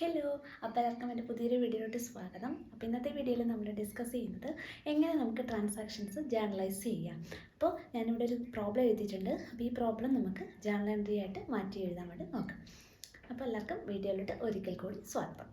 Hello, അപ്പോൾ എല്ലാവർക്കും എൻ്റെ പുതിയൊരു വീഡിയോയിലോട്ട് സ്വാഗതം. അപ്പോൾ ഇന്നത്തെ വീഡിയോയിൽ നമ്മൾ ഡിസ്കസ് ചെയ്യുന്നത് എങ്ങനെ നമുക്ക് ട്രാൻസാക്ഷൻസ് ജേർണലൈസ് ചെയ്യാം. അപ്പോൾ ഞാനിവിടെ ഒരു പ്രോബ്ലം എഴുതിയിട്ടുണ്ട്. അപ്പോൾ ഈ പ്രോബ്ലം നമുക്ക് ജേർണൽ എൻട്രി ആയിട്ട് മാറ്റി എഴുതാൻ വേണ്ടി നോക്കാം. അപ്പോൾ എല്ലാവർക്കും വീഡിയോയിലോട്ട് ഒരിക്കൽ കൂടി സ്വാഗതം.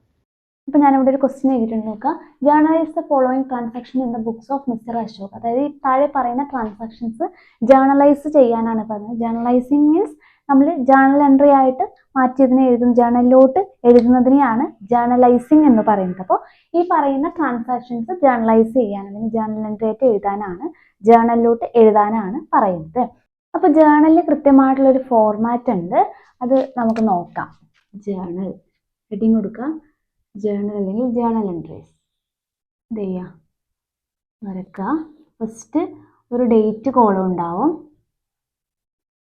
അപ്പോൾ ഞാനിവിടെ ഒരു ക്വസ്റ്റ്യൻ എഴുതിയിട്ടുണ്ട്. നോക്കാം. Journalise the following transaction in the books of mister Ashok. അതായത് ഈ താഴെ പറയുന്ന ട്രാൻസാക്ഷൻസ് ജേർണലൈസ് ചെയ്യാനാണ് പറയുന്നത്. ജേർണലൈസിങ് മീൻസ് നമ്മൾ ജേർണൽ എൻട്രി ആയിട്ട് മാറ്റിയതിനെ ജേർണലിലോട്ട് എഴുതുന്നതിനെയാണ് ജേർണലൈസിങ് എന്ന് പറയുന്നത്. അപ്പോൾ ഈ പറയുന്ന ട്രാൻസാക്ഷൻസ് ജേർണലൈസ് ചെയ്യാൻ അല്ലെങ്കിൽ ജേർണൽ എൻട്രി ആയിട്ട് എഴുതാനാണ്, ജേർണലിലോട്ട് എഴുതാനാണ് പറയുന്നത്. അപ്പോൾ ജേർണലിൽ കൃത്യമായിട്ടുള്ളൊരു ഫോർമാറ്റ് ഉണ്ട്, അത് നമുക്ക് നോക്കാം. ജേർണൽ ഹെഡിങ് കൊടുക്കാം, ജേർണൽ അല്ലെങ്കിൽ ജേർണൽ എൻട്രീസ്. ഇത് ചെയ്യാം, വരക്കുക. ഫസ്റ്റ് ഒരു ഡേറ്റ് കോളം ഉണ്ടാവും,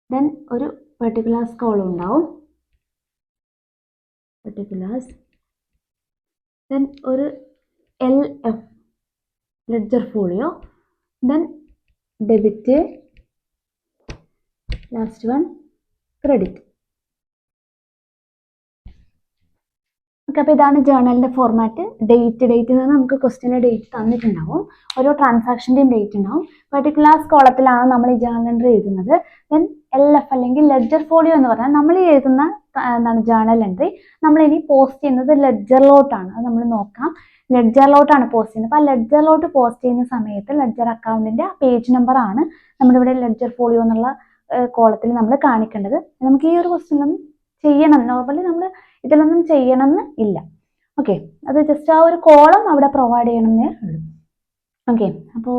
ദെൻ ഒരു പെർട്ടിക്കുലേഴ്സ് കോളം ഉണ്ടാവും, പെർട്ടിക്കുലേഴ്സ്, ദെൻ ഒരു LF ledger folio, then debit, last one credit. Okay, അപ്പോൾ ഇതാണ് ജേർണലിൻ്റെ ഫോർമാറ്റ്. ഡേറ്റ് നിന്ന് നമുക്ക് ക്വസ്റ്റ്യൻ്റെ ഡേറ്റ് തന്നിട്ടുണ്ടാവും, ഓരോ ട്രാൻസാക്ഷൻ്റെയും ഡേറ്റ് ഉണ്ടാവും. പെർട്ടിക്കുലേഴ്സ് കോളത്തിലാണ് നമ്മൾ ഈ ജേർണൽ എൻട്രി എഴുതുന്നത്. ദെൻ LF അല്ലെങ്കിൽ ലെഡ്ജർ ഫോളിയോ എന്ന് പറഞ്ഞാൽ നമ്മൾ ഈ എഴുതുന്ന ജേർണൽ എൻട്രി നമ്മളിനി പോസ്റ്റ് ചെയ്യുന്നത് ലെഡ്ജറിലോട്ടാണ്. അത് നമ്മൾ നോക്കാം. ലെഡ്ജറിലോട്ടാണ് പോസ്റ്റ് ചെയ്യുന്നത്. അപ്പോൾ ആ ലെഡ്ജറിലോട്ട് പോസ്റ്റ് ചെയ്യുന്ന സമയത്ത് ലെഡ്ജർ അക്കൗണ്ടിൻ്റെ പേജ് നമ്പറാണ് നമ്മളിവിടെ ലെഡ്ജർ ഫോളിയോ എന്നുള്ള കോളത്തിൽ നമ്മൾ കാണിക്കേണ്ടത്. നമുക്ക് ഈ ഒരു ക്വസ്റ്റ്യനൊന്നും ചെയ്യണം, നോർമലി നമ്മൾ ഇതിലൊന്നും ചെയ്യണമെന്ന് ഇല്ല. ഓക്കെ, അത് ജസ്റ്റ് ആ ഒരു കോളം അവിടെ പ്രൊവൈഡ് ചെയ്യണമെന്നേ ഉള്ളൂ. ഓക്കെ, അപ്പോൾ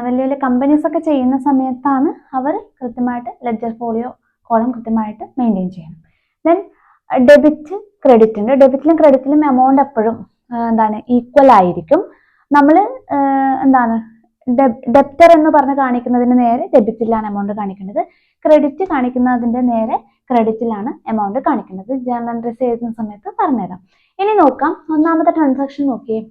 വലിയ വലിയ കമ്പനീസ് ഒക്കെ ചെയ്യുന്ന സമയത്താണ് അവർ കൃത്യമായിട്ട് ലെഡ്ജർ ഫോളിയോ കോളം കൃത്യമായിട്ട് മെയിൻറ്റെയിൻ ചെയ്യണം. ദെൻ ഡെബിറ്റ്, ക്രെഡിറ്റ് ഉണ്ട്. ഡെബിറ്റിലും ക്രെഡിറ്റിലും എമൗണ്ട് എപ്പോഴും ഈക്വൽ ആയിരിക്കും. നമ്മൾ ഡെപ്റ്റർ എന്ന് പറഞ്ഞ് കാണിക്കുന്നതിന് നേരെ ഡെബിറ്റിലാണ് എമൗണ്ട് കാണിക്കേണ്ടത്. ക്രെഡിറ്റ് കാണിക്കുന്നതിൻ്റെ നേരെ ക്രെഡിറ്റിലാണ് എമൗണ്ട് കാണിക്കുന്നത്. ജേർണൽ എൻട്രീസ് എഴുതുന്ന സമയത്ത് പറഞ്ഞുതരാം. ഇനി നോക്കാം, ഒന്നാമത്തെ ട്രാൻസാക്ഷൻ നോക്കിയേ.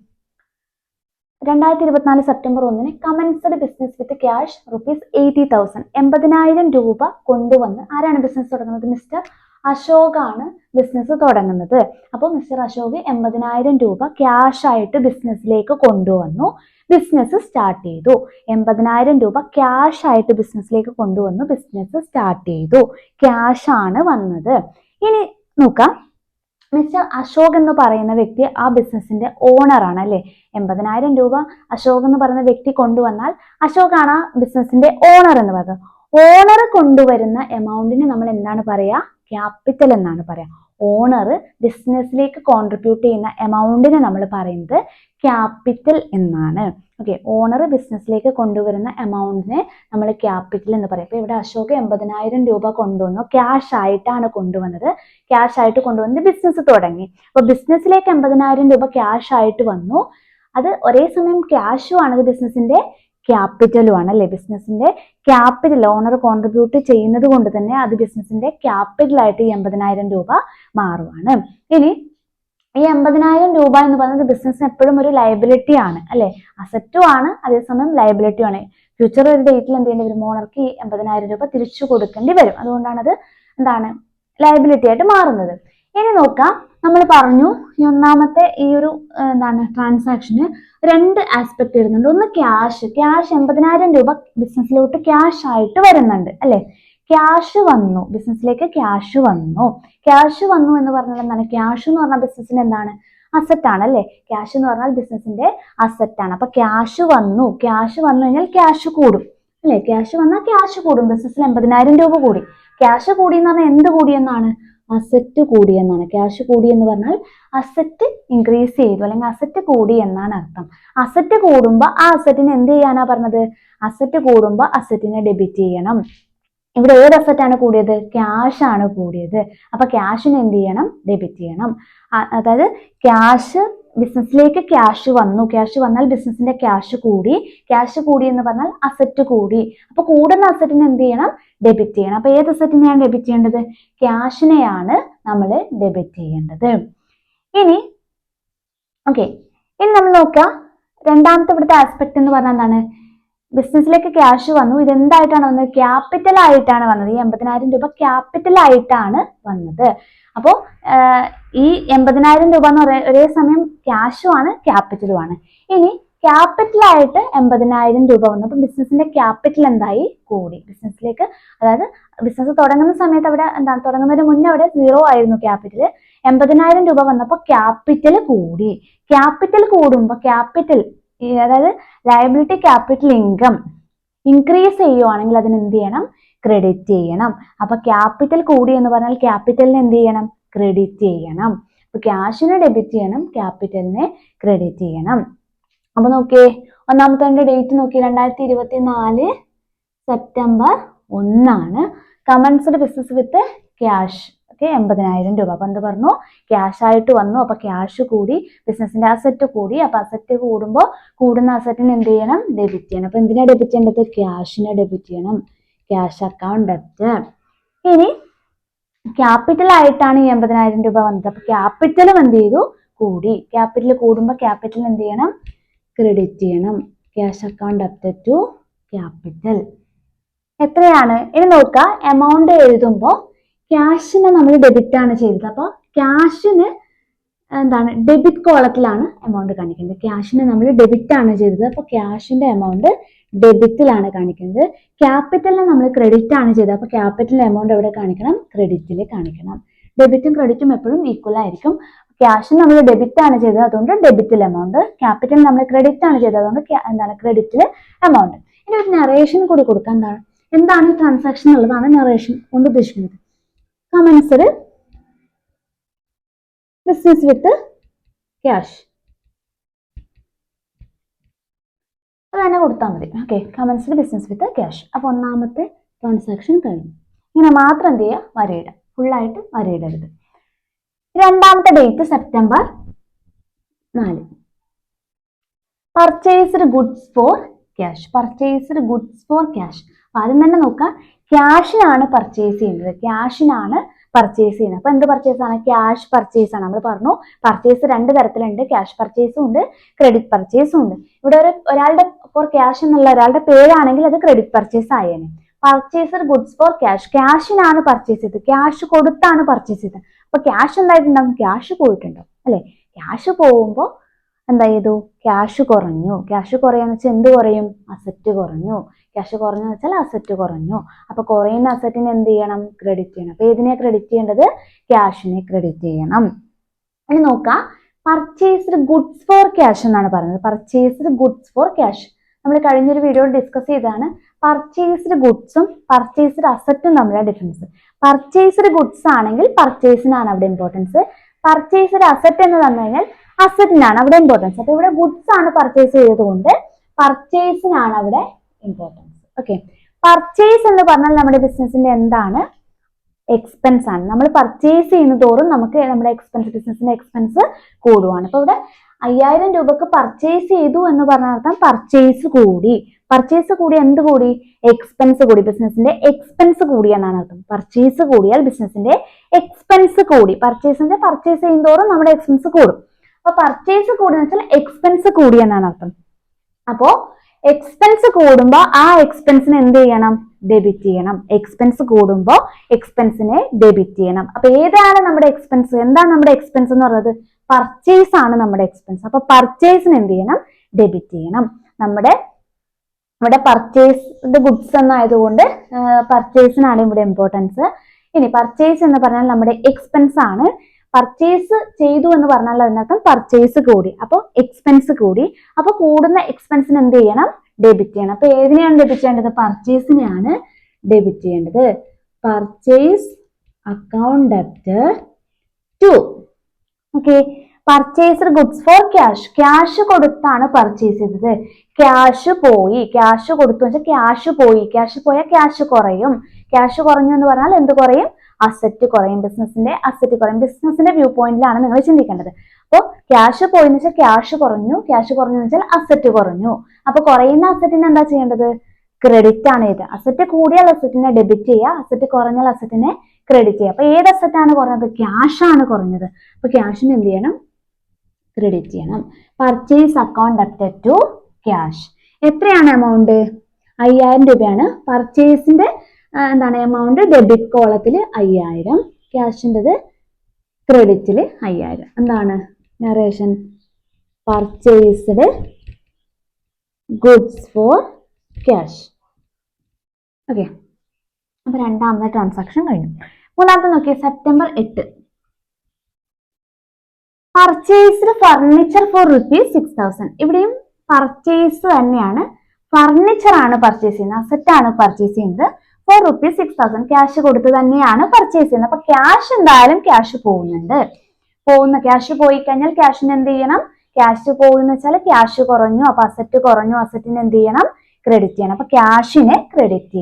2024 September 1 commenced business with cash ₹80,000. 80,000 രൂപ കൊണ്ടുവന്ന് ആരാണ് ബിസിനസ് തുടങ്ങുന്നത്? മിസ്റ്റർ അശോക് ആണ് ബിസിനസ് തുടങ്ങുന്നത്. അപ്പോൾ മിസ്റ്റർ അശോക് 80,000 രൂപ ക്യാഷ് ആയിട്ട് ബിസിനസ്സിലേക്ക് കൊണ്ടുവന്നു, ബിസിനസ് സ്റ്റാർട്ട് ചെയ്തു. 80,000 രൂപ ക്യാഷ് ആയിട്ട് ബിസിനസ്സിലേക്ക് കൊണ്ടുവന്നു, ബിസിനസ് സ്റ്റാർട്ട് ചെയ്തു. ക്യാഷ് ആണ് വന്നത്. ഇനി നോക്കാം, മിസ്റ്റർ അശോക് എന്ന് പറയുന്ന വ്യക്തി ആ ബിസിനസിന്റെ ഓണറാണ് അല്ലേ. 80,000 രൂപ അശോക് എന്ന് പറയുന്ന വ്യക്തി കൊണ്ടുവന്നാൽ അശോക് ആണ് ആ ബിസിനസിന്റെ ഓണർ എന്ന് പറയുന്നത്. ഓണർ കൊണ്ടുവരുന്ന എമൗണ്ടിന് നമ്മൾ എന്താണ് പറയാ? ക്യാപിറ്റൽ എന്നാണ് പറയാ. ഓണർ ബിസിനസ്സിലേക്ക് കോൺട്രിബ്യൂട്ട് ചെയ്യുന്ന എമൗണ്ടിന് നമ്മൾ പറയുന്നത് ക്യാപിറ്റൽ എന്നാണ്. ഓക്കെ, ഓണർ ബിസിനസ്സിലേക്ക് കൊണ്ടുവരുന്ന എമൗണ്ടിനെ നമ്മൾ ക്യാപിറ്റൽ എന്ന് പറയും. അപ്പോൾ ഇവിടെ അശോക് 80,000 രൂപ കൊണ്ടുവന്നു, ക്യാഷ് ആയിട്ടാണ് കൊണ്ടുവന്നത്. ക്യാഷ് ആയിട്ട് കൊണ്ടുവന്ന് ബിസിനസ് തുടങ്ങി. അപ്പോൾ ബിസിനസ്സിലേക്ക് 80,000 രൂപ ക്യാഷ് ആയിട്ട് വന്നു. അത് ഒരേ സമയം ക്യാഷും ആണ്, ബിസിനസിന്റെ ക്യാപിറ്റലും ആണ് അല്ലേ. ബിസിനസിന്റെ ക്യാപിറ്റൽ ഓണർ കോൺട്രിബ്യൂട്ട് ചെയ്യുന്നത് കൊണ്ട് തന്നെ അത് ബിസിനസിന്റെ ക്യാപിറ്റലായിട്ട് ഈ 80,000 രൂപ മാറുവാണ്. ഇനി ഈ 80,000 രൂപ എന്ന് പറയുന്നത് ബിസിനസ്സിന് എപ്പോഴും ഒരു ലയബിലിറ്റി ആണ് അല്ലെ. അസറ്റും ആണ്, അതേസമയം ലയബിലിറ്റിയും ആണ്. ഫ്യൂച്ചർ ഒരു ഡേറ്റിൽ എന്ത് ചെയ്യേണ്ടി വരും? ഓണർക്ക് ഈ 80,000 രൂപ തിരിച്ചു കൊടുക്കേണ്ടി വരും. അതുകൊണ്ടാണ് അത് ലയബിലിറ്റി ആയിട്ട് മാറുന്നത്. ഇനി നോക്കാം, നമ്മൾ പറഞ്ഞു ഈ ഒന്നാമത്തെ ഈ ഒരു ട്രാൻസാക്ഷന് രണ്ട് ആസ്പെക്ട് വരുന്നുണ്ട്. ഒന്ന് ക്യാഷ് 80,000 രൂപ ബിസിനസ്സിലോട്ട് ക്യാഷ് ആയിട്ട് വരുന്നുണ്ട് അല്ലെ. ക്യാഷ് വന്നു, ബിസിനസ്സിലേക്ക് ക്യാഷ് വന്നു. ക്യാഷ് വന്നു എന്ന് പറഞ്ഞാൽ എന്താണ്? ക്യാഷ് എന്ന് പറഞ്ഞാൽ ബിസിനസ്സിന് എന്താണ്? അസറ്റ് ആണ് അല്ലെ. ക്യാഷ് എന്ന് പറഞ്ഞാൽ ബിസിനസ്സിന്റെ അസറ്റ് ആണ്. അപ്പൊ ക്യാഷ് വന്നു കഴിഞ്ഞാൽ ക്യാഷ് കൂടും അല്ലെ. ക്യാഷ് വന്നാൽ ക്യാഷ് കൂടും. ബിസിനസ്സിൽ 80,000 രൂപ കൂടി. ക്യാഷ് കൂടി എന്ന് പറഞ്ഞാൽ എന്ത് കൂടിയെന്നാണ്? അസറ്റ് കൂടി എന്നാണ്. ക്യാഷ് കൂടി എന്ന് പറഞ്ഞാൽ അസറ്റ് ഇൻക്രീസ് ചെയ്തു അല്ലെങ്കിൽ അസറ്റ് കൂടി എന്നാണ് അർത്ഥം. അസറ്റ് കൂടുമ്പോൾ ആ അസറ്റിനെ എന്ത് ചെയ്യാനാ പറഞ്ഞത്? അസറ്റ് കൂടുമ്പോൾ അസറ്റിനെ ഡെബിറ്റ് ചെയ്യണം. ഇവിടെ ഏത് അസറ്റാണ് കൂടിയത്? ക്യാഷ് ആണ് കൂടിയത്. അപ്പൊ ക്യാഷിന് എന്ത് ചെയ്യണം? ഡെബിറ്റ് ചെയ്യണം. അതായത് ക്യാഷ്, ബിസിനസ്സിലേക്ക് ക്യാഷ് വന്നു, ക്യാഷ് വന്നാൽ ബിസിനസിന്റെ ക്യാഷ് കൂടി. ക്യാഷ് കൂടി എന്ന് പറഞ്ഞാൽ അസറ്റ് കൂടി. അപ്പൊ കൂടുന്ന അസറ്റിന് എന്ത് ചെയ്യണം? ഡെബിറ്റ് ചെയ്യണം. അപ്പൊ ഏത് അസറ്റിനെയാണ് ഡെബിറ്റ് ചെയ്യേണ്ടത്? ക്യാഷിനെയാണ് നമ്മൾ ഡെബിറ്റ് ചെയ്യേണ്ടത്. ഇനി നമ്മൾ നോക്കാം, രണ്ടാമത്തെ ഇവിടുത്തെ ആസ്പെക്ട് എന്ന് പറഞ്ഞാൽ എന്താണ്? ബിസിനസ്സിലേക്ക് ക്യാഷ് വന്നു. ഇതെന്തായിട്ടാണ് വന്നത്? ക്യാപിറ്റൽ ആയിട്ടാണ് വന്നത്. ഈ 80,000 രൂപ ക്യാപിറ്റൽ ആയിട്ടാണ് വന്നത്. അപ്പോൾ ഈ 80,000 രൂപ എന്ന് ഒരേ സമയം ക്യാഷും ആണ് ക്യാപിറ്റലും ആണ്. ഇനി ക്യാപിറ്റലായിട്ട് 80,000 രൂപ വന്നപ്പോൾ ബിസിനസിന്റെ ക്യാപിറ്റൽ എന്തായി? കൂടി. ബിസിനസ്സിലേക്ക്, അതായത് ബിസിനസ് തുടങ്ങുന്ന സമയത്ത് അവിടെ എന്താണ്, തുടങ്ങുന്നതിന് മുന്നേ അവിടെ 0 ആയിരുന്നു ക്യാപിറ്റൽ. 80,000 രൂപ വന്നപ്പോൾ ക്യാപിറ്റൽ കൂടി. ക്യാപിറ്റൽ കൂടുമ്പോൾ ക്യാപിറ്റൽ, അതായത് ലയബിലിറ്റി ക്യാപിറ്റൽ ഇൻകം ഇൻക്രീസ് ചെയ്യുവാണെങ്കിൽ അതിന് എന്ത് ചെയ്യണം? ക്രെഡിറ്റ് ചെയ്യണം. അപ്പൊ ക്യാപിറ്റൽ കൂടി എന്ന് പറഞ്ഞാൽ ക്യാപിറ്റലിന് എന്ത് ചെയ്യണം? ക്രെഡിറ്റ് ചെയ്യണം. അപ്പൊ ക്യാഷിനെ ഡെബിറ്റ് ചെയ്യണം, ക്യാപിറ്റലിനെ ക്രെഡിറ്റ് ചെയ്യണം. അപ്പൊ നോക്കിയേ, ഒന്നാമത്തെ ഡേറ്റ് നോക്കി, 2024 September 1 commenced business with cash. Okay, 80,000 രൂപ. അപ്പൊ എന്ത് പറഞ്ഞു? ക്യാഷ് ആയിട്ട് വന്നു. അപ്പൊ ക്യാഷ് കൂടി, ബിസിനസിന്റെ അസറ്റ് കൂടി. അപ്പൊ അസറ്റ് കൂടുമ്പോൾ കൂടുന്ന അസറ്റിന് എന്ത് ചെയ്യണം? ഡെബിറ്റ് ചെയ്യണം. അപ്പൊ എന്തിനാ ഡെബിറ്റ് ചെയ്യേണ്ടത്? ക്യാഷിനെ ഡെബിറ്റ് ചെയ്യണം. Cash account debit. ഇനി ക്യാപിറ്റൽ ആയിട്ടാണ് ഈ 80,000 രൂപ വന്നത്. അപ്പൊ ക്യാപിറ്റലും എന്ത് ചെയ്തു? കൂടി. ക്യാപിറ്റൽ കൂടുമ്പോൾ ക്യാപിറ്റൽ എന്ത് ചെയ്യണം? ക്രെഡിറ്റ് ചെയ്യണം. Cash account debit to capital. എത്രയാണ്? ഇനി നോക്കുക, എമൗണ്ട് എഴുതുമ്പോൾ ക്യാഷിനെ നമ്മൾ ഡെബിറ്റ് ആണ് ചെയ്തത്. അപ്പോൾ ക്യാഷിന് എന്താണ്? ഡെബിറ്റ് കോളത്തിലാണ് എമൗണ്ട് കാണിക്കുന്നത്. ക്യാഷിനെ നമ്മൾ ഡെബിറ്റ് ആണ് ചെയ്തത്. അപ്പോൾ ക്യാഷിന്റെ എമൗണ്ട് ഡെബിറ്റിലാണ് കാണിക്കുന്നത്. ക്യാപിറ്റലിനെ നമ്മൾ ക്രെഡിറ്റ് ആണ് ചെയ്തത്. അപ്പോൾ ക്യാപിറ്റലിന്റെ എമൗണ്ട് എവിടെ കാണിക്കണം? ക്രെഡിറ്റിൽ കാണിക്കണം. ഡെബിറ്റും ക്രെഡിറ്റും എപ്പോഴും ഈക്വൽ ആയിരിക്കും. ക്യാഷിന് നമ്മൾ ഡെബിറ്റ് ആണ് ചെയ്തത്, അതുകൊണ്ട് ഡെബിറ്റിൽ എമൗണ്ട്. ക്യാപിറ്റൽ നമ്മൾ ക്രെഡിറ്റ് ആണ് ചെയ്തത്, അതുകൊണ്ട് എന്താണ്? ക്രെഡിറ്റിൽ എമൗണ്ട്. ഇനി ഒരു നറേഷൻ കൂടി കൊടുക്കാം. എന്താണ് ഈ ട്രാൻസാക്ഷൻ ഉള്ളതാണ് നറേഷൻ കൊണ്ട് ഉദ്ദേശിക്കുന്നത്. കമൻസ്ഡ് ബിസിനസ് വിത്ത് ക്യാഷ് അത് തന്നെ കൊടുത്താൽ മതി. Okay, commenced business with cash. അപ്പൊ ഒന്നാമത്തെ ട്രാൻസാക്ഷൻ കഴിഞ്ഞു. ഇങ്ങനെ മാത്രം എന്ത് ചെയ്യുക? വരയിടുക. ഫുള്ളായിട്ട് വരയിടരുത്. രണ്ടാമത്തെ date September 4. Purchased goods for cash. Purchased goods for cash. അപ്പൊ ആദ്യം തന്നെ നോക്കാം, ക്യാഷിനാണ് പർച്ചേസ് ചെയ്യുന്നത്. ക്യാഷിനാണ് പർച്ചേസ് ചെയ്യുന്നത്. അപ്പൊ എന്ത് പർച്ചേസ് ആണ്? ക്യാഷ് പർച്ചേസ് ആണ്. നമ്മൾ പറഞ്ഞു പർച്ചേസ് 2 തരത്തിലുണ്ട്. ക്യാഷ് പർച്ചേസും ഉണ്ട്, ക്രെഡിറ്റ് പർച്ചേസും ഉണ്ട്. ഇവിടെ ഒരാളുടെ ഫോർ ക്യാഷ് എന്നുള്ള ഒരാളുടെ പേരാണെങ്കിൽ അത് ക്രെഡിറ്റ് പർച്ചേസ് ആയേനെ. Purchased goods for cash. ക്യാഷിനാണ് പർച്ചേസ് ചെയ്തത്. ക്യാഷ് കൊടുത്താണ് പർച്ചേസ് ചെയ്തത്. അപ്പൊ ക്യാഷ് എന്തായിട്ടുണ്ടാവും? ക്യാഷ് പോയിട്ടുണ്ടാവും അല്ലെ? ക്യാഷ് പോകുമ്പോൾ എന്താ ചെയ്തു? ക്യാഷ് കുറഞ്ഞു. ക്യാഷ് കുറയാന്ന് വെച്ചാൽ എന്ത് കുറയും? അസറ്റ് കുറഞ്ഞു. ക്യാഷ് കുറഞ്ഞു വെച്ചാൽ അസറ്റ് കുറഞ്ഞു. അപ്പൊ കുറയുന്ന അസറ്റിനെ എന്ത് ചെയ്യണം? ക്രെഡിറ്റ് ചെയ്യണം. അപ്പൊ ഏതിനെ ക്രെഡിറ്റ് ചെയ്യേണ്ടത്? ക്യാഷിനെ ക്രെഡിറ്റ് ചെയ്യണം. ഇനി നോക്കാം, പർച്ചേസ്ഡ് ഗുഡ്സ് ഫോർ ക്യാഷ് എന്നാണ് പറയുന്നത്. പർച്ചേസ്ഡ് ഗുഡ്സ് ഫോർ ക്യാഷ് നമ്മൾ കഴിഞ്ഞൊരു വീഡിയോയിൽ ഡിസ്കസ് ചെയ്തതാണ്. പർച്ചേസ്ഡ് ഗുഡ്സും പർച്ചേസ്ഡ് അസറ്റും തമ്മിലുള്ള ഡിഫറൻസ്. പർച്ചേസ്ഡ് ഗുഡ്സ് ആണെങ്കിൽ പർച്ചേസിനാണ് അവിടെ ഇമ്പോർട്ടൻസ്. പർച്ചേസ്ഡ് അസറ്റ് എന്ന് പറഞ്ഞു കഴിഞ്ഞാൽ അസറ്റിനാണ് അവിടെ ഇമ്പോർട്ടൻസ്. അപ്പൊ ഇവിടെ ഗുഡ്സ് ആണ് പർച്ചേസ് ചെയ്തത് കൊണ്ട് പർച്ചേസിനാണ് അവിടെ ഇമ്പോർട്ടൻസ്. ഓക്കെ, പർച്ചേസ് എന്ന് പറഞ്ഞാൽ നമ്മുടെ ബിസിനസിന്റെ എന്താണ്? എക്സ്പെൻസ് ആണ്. നമ്മൾ പർച്ചേസ് ചെയ്യുന്ന തോറും നമുക്ക് നമ്മുടെ എക്സ്പെൻസ്, ബിസിനസിന്റെ എക്സ്പെൻസ് കൂടുവാണ്. അപ്പൊ ഇവിടെ 5,000 രൂപക്ക് പർച്ചേസ് ചെയ്തു എന്ന് പറഞ്ഞ അർത്ഥം പർച്ചേസ് കൂടി. പർച്ചേസ് കൂടി എന്ത് കൂടി? എക്സ്പെൻസ് കൂടി. ബിസിനസിന്റെ എക്സ്പെൻസ് കൂടി എന്നാണ് അർത്ഥം. പർച്ചേസ് കൂടിയാൽ ബിസിനസിന്റെ എക്സ്പെൻസ് കൂടി. പർച്ചേസ് ചെയ്യുന്നതോറും നമ്മുടെ എക്സ്പെൻസ് കൂടും. അപ്പൊ പർച്ചേസ് കൂടി എന്ന് വെച്ചാൽ എക്സ്പെൻസ് കൂടി എന്നാണ് അർത്ഥം. അപ്പോ എക്സ്പെൻസ് കൂടുമ്പോൾ ആ എക്സ്പെൻസിനെ എന്ത് ചെയ്യണം? ഡെബിറ്റ് ചെയ്യണം. എക്സ്പെൻസ് കൂടുമ്പോൾ എക്സ്പെൻസിനെ ഡെബിറ്റ് ചെയ്യണം. അപ്പൊ ഏതാണ് നമ്മുടെ എക്സ്പെൻസ്? എന്താണ് നമ്മുടെ എക്സ്പെൻസ് എന്ന് പറയുന്നത്? പർച്ചേസ് ആണ് നമ്മുടെ എക്സ്പെൻസ്. അപ്പൊ പർച്ചേസിന് എന്ത് ചെയ്യണം? ഡെബിറ്റ് ചെയ്യണം. ഇവിടെ പർച്ചേസ്ഡ് ഗുഡ്സ് എന്നായതുകൊണ്ട് പർച്ചേസിനാണ് ഇവിടെ ഇമ്പോർട്ടൻസ്. ഇനി പർച്ചേസ് എന്ന് പറഞ്ഞാൽ നമ്മുടെ എക്സ്പെൻസ് ആണ്. പർച്ചേസ് ചെയ്തു എന്ന് പറഞ്ഞാൽ അതിനർത്ഥം പർച്ചേസ് കൂടി. അപ്പോൾ എക്സ്പെൻസ് കൂടി. അപ്പൊ കൂടുന്ന എക്സ്പെൻസിന് എന്ത് ചെയ്യണം? ഡെബിറ്റ് ചെയ്യണം. അപ്പൊ ഏതിനെയാണ് ഡെബിറ്റ് ചെയ്യേണ്ടത്? പർച്ചേസിനെയാണ് ഡെബിറ്റ് ചെയ്യേണ്ടത്. Purchase account debit to. Okay, purchased goods for cash. Cash കൊടുത്താണ് പർച്ചേസ് ചെയ്തത്. ക്യാഷ് പോയി. ക്യാഷ് കൊടുത്തു വെച്ചാൽ ക്യാഷ് പോയി. ക്യാഷ് പോയാൽ ക്യാഷ് കുറയും. ക്യാഷ് കുറഞ്ഞു എന്ന് പറഞ്ഞാൽ എന്ത് കുറയും? അസറ്റ് കുറയും. ബിസിനസിന്റെ അസറ്റ് കുറയും. ബിസിനസിന്റെ വ്യൂ പോയിന്റിലാണ് നിങ്ങൾ ചിന്തിക്കേണ്ടത്. അപ്പോൾ ക്യാഷ് പോയി എന്ന് വെച്ചാൽ ക്യാഷ് കുറഞ്ഞു. ക്യാഷ് കുറഞ്ഞു എന്ന് വെച്ചാൽ അസറ്റ് കുറഞ്ഞു. അപ്പൊ കുറയുന്ന അസറ്റിന് എന്താ ചെയ്യേണ്ടത്? ക്രെഡിറ്റ് ആണ് ഇത്. അസറ്റ് കൂടിയാൽ അസറ്റിനെ ഡെബിറ്റ് ചെയ്യുക, അസറ്റ് കുറഞ്ഞാൽ അസറ്റിനെ ക്രെഡിറ്റ് ചെയ്യുക. അപ്പൊ ഏത് അസറ്റാണ് കുറഞ്ഞത്? ക്യാഷ് ആണ് കുറഞ്ഞത്. അപ്പൊ ക്യാഷിന് എന്ത് ചെയ്യണം? ക്രെഡിറ്റ് ചെയ്യണം. Purchase account debit to cash. എത്രയാണ് എമൗണ്ട്? 5,000 രൂപയാണ്. പർച്ചേസിന്റെ എമൗണ്ട് ഡെബിറ്റ് കോളത്തിൽ 5,000, ക്യാഷിൻ്റെത് ക്രെഡിറ്റിൽ 5000. എന്താണ് narration? Purchased goods for cash. Okay, അപ്പൊ രണ്ടാമത്തെ ട്രാൻസാക്ഷൻ കഴിഞ്ഞു. മൂന്നാമത്തെ നോക്കിയേ, സെപ്റ്റംബർ 8. Purchased furniture four ₹6,000. ഇവിടെയും പർച്ചേസ് തന്നെയാണ്, ഫർണിച്ചർ ആണ് പർച്ചേസ് ചെയ്യുന്നത്, അസറ്റ് ആണ് പർച്ചേസ് ചെയ്യുന്നത്. ഫോർ ₹6,000 ക്യാഷ് കൊടുത്ത് തന്നെയാണ് പർച്ചേസ് ചെയ്യുന്നത്. അപ്പൊ ക്യാഷ് എന്തായാലും ക്യാഷ് പോകുന്നുണ്ട്. ക്യാഷ് പോയി കഴിഞ്ഞാൽ ക്യാഷിന് എന്ത് ചെയ്യണം? ക്യാഷ് പോകുന്ന വെച്ചാൽ ക്യാഷ് കുറഞ്ഞു, അപ്പൊ അസറ്റ് കുറഞ്ഞു, അസറ്റിന് എന്ത് ചെയ്യണം? ക്രെഡിറ്റ് ചെയ്യണം. അപ്പൊ ക്യാഷിനെ ക്രെഡിറ്റ്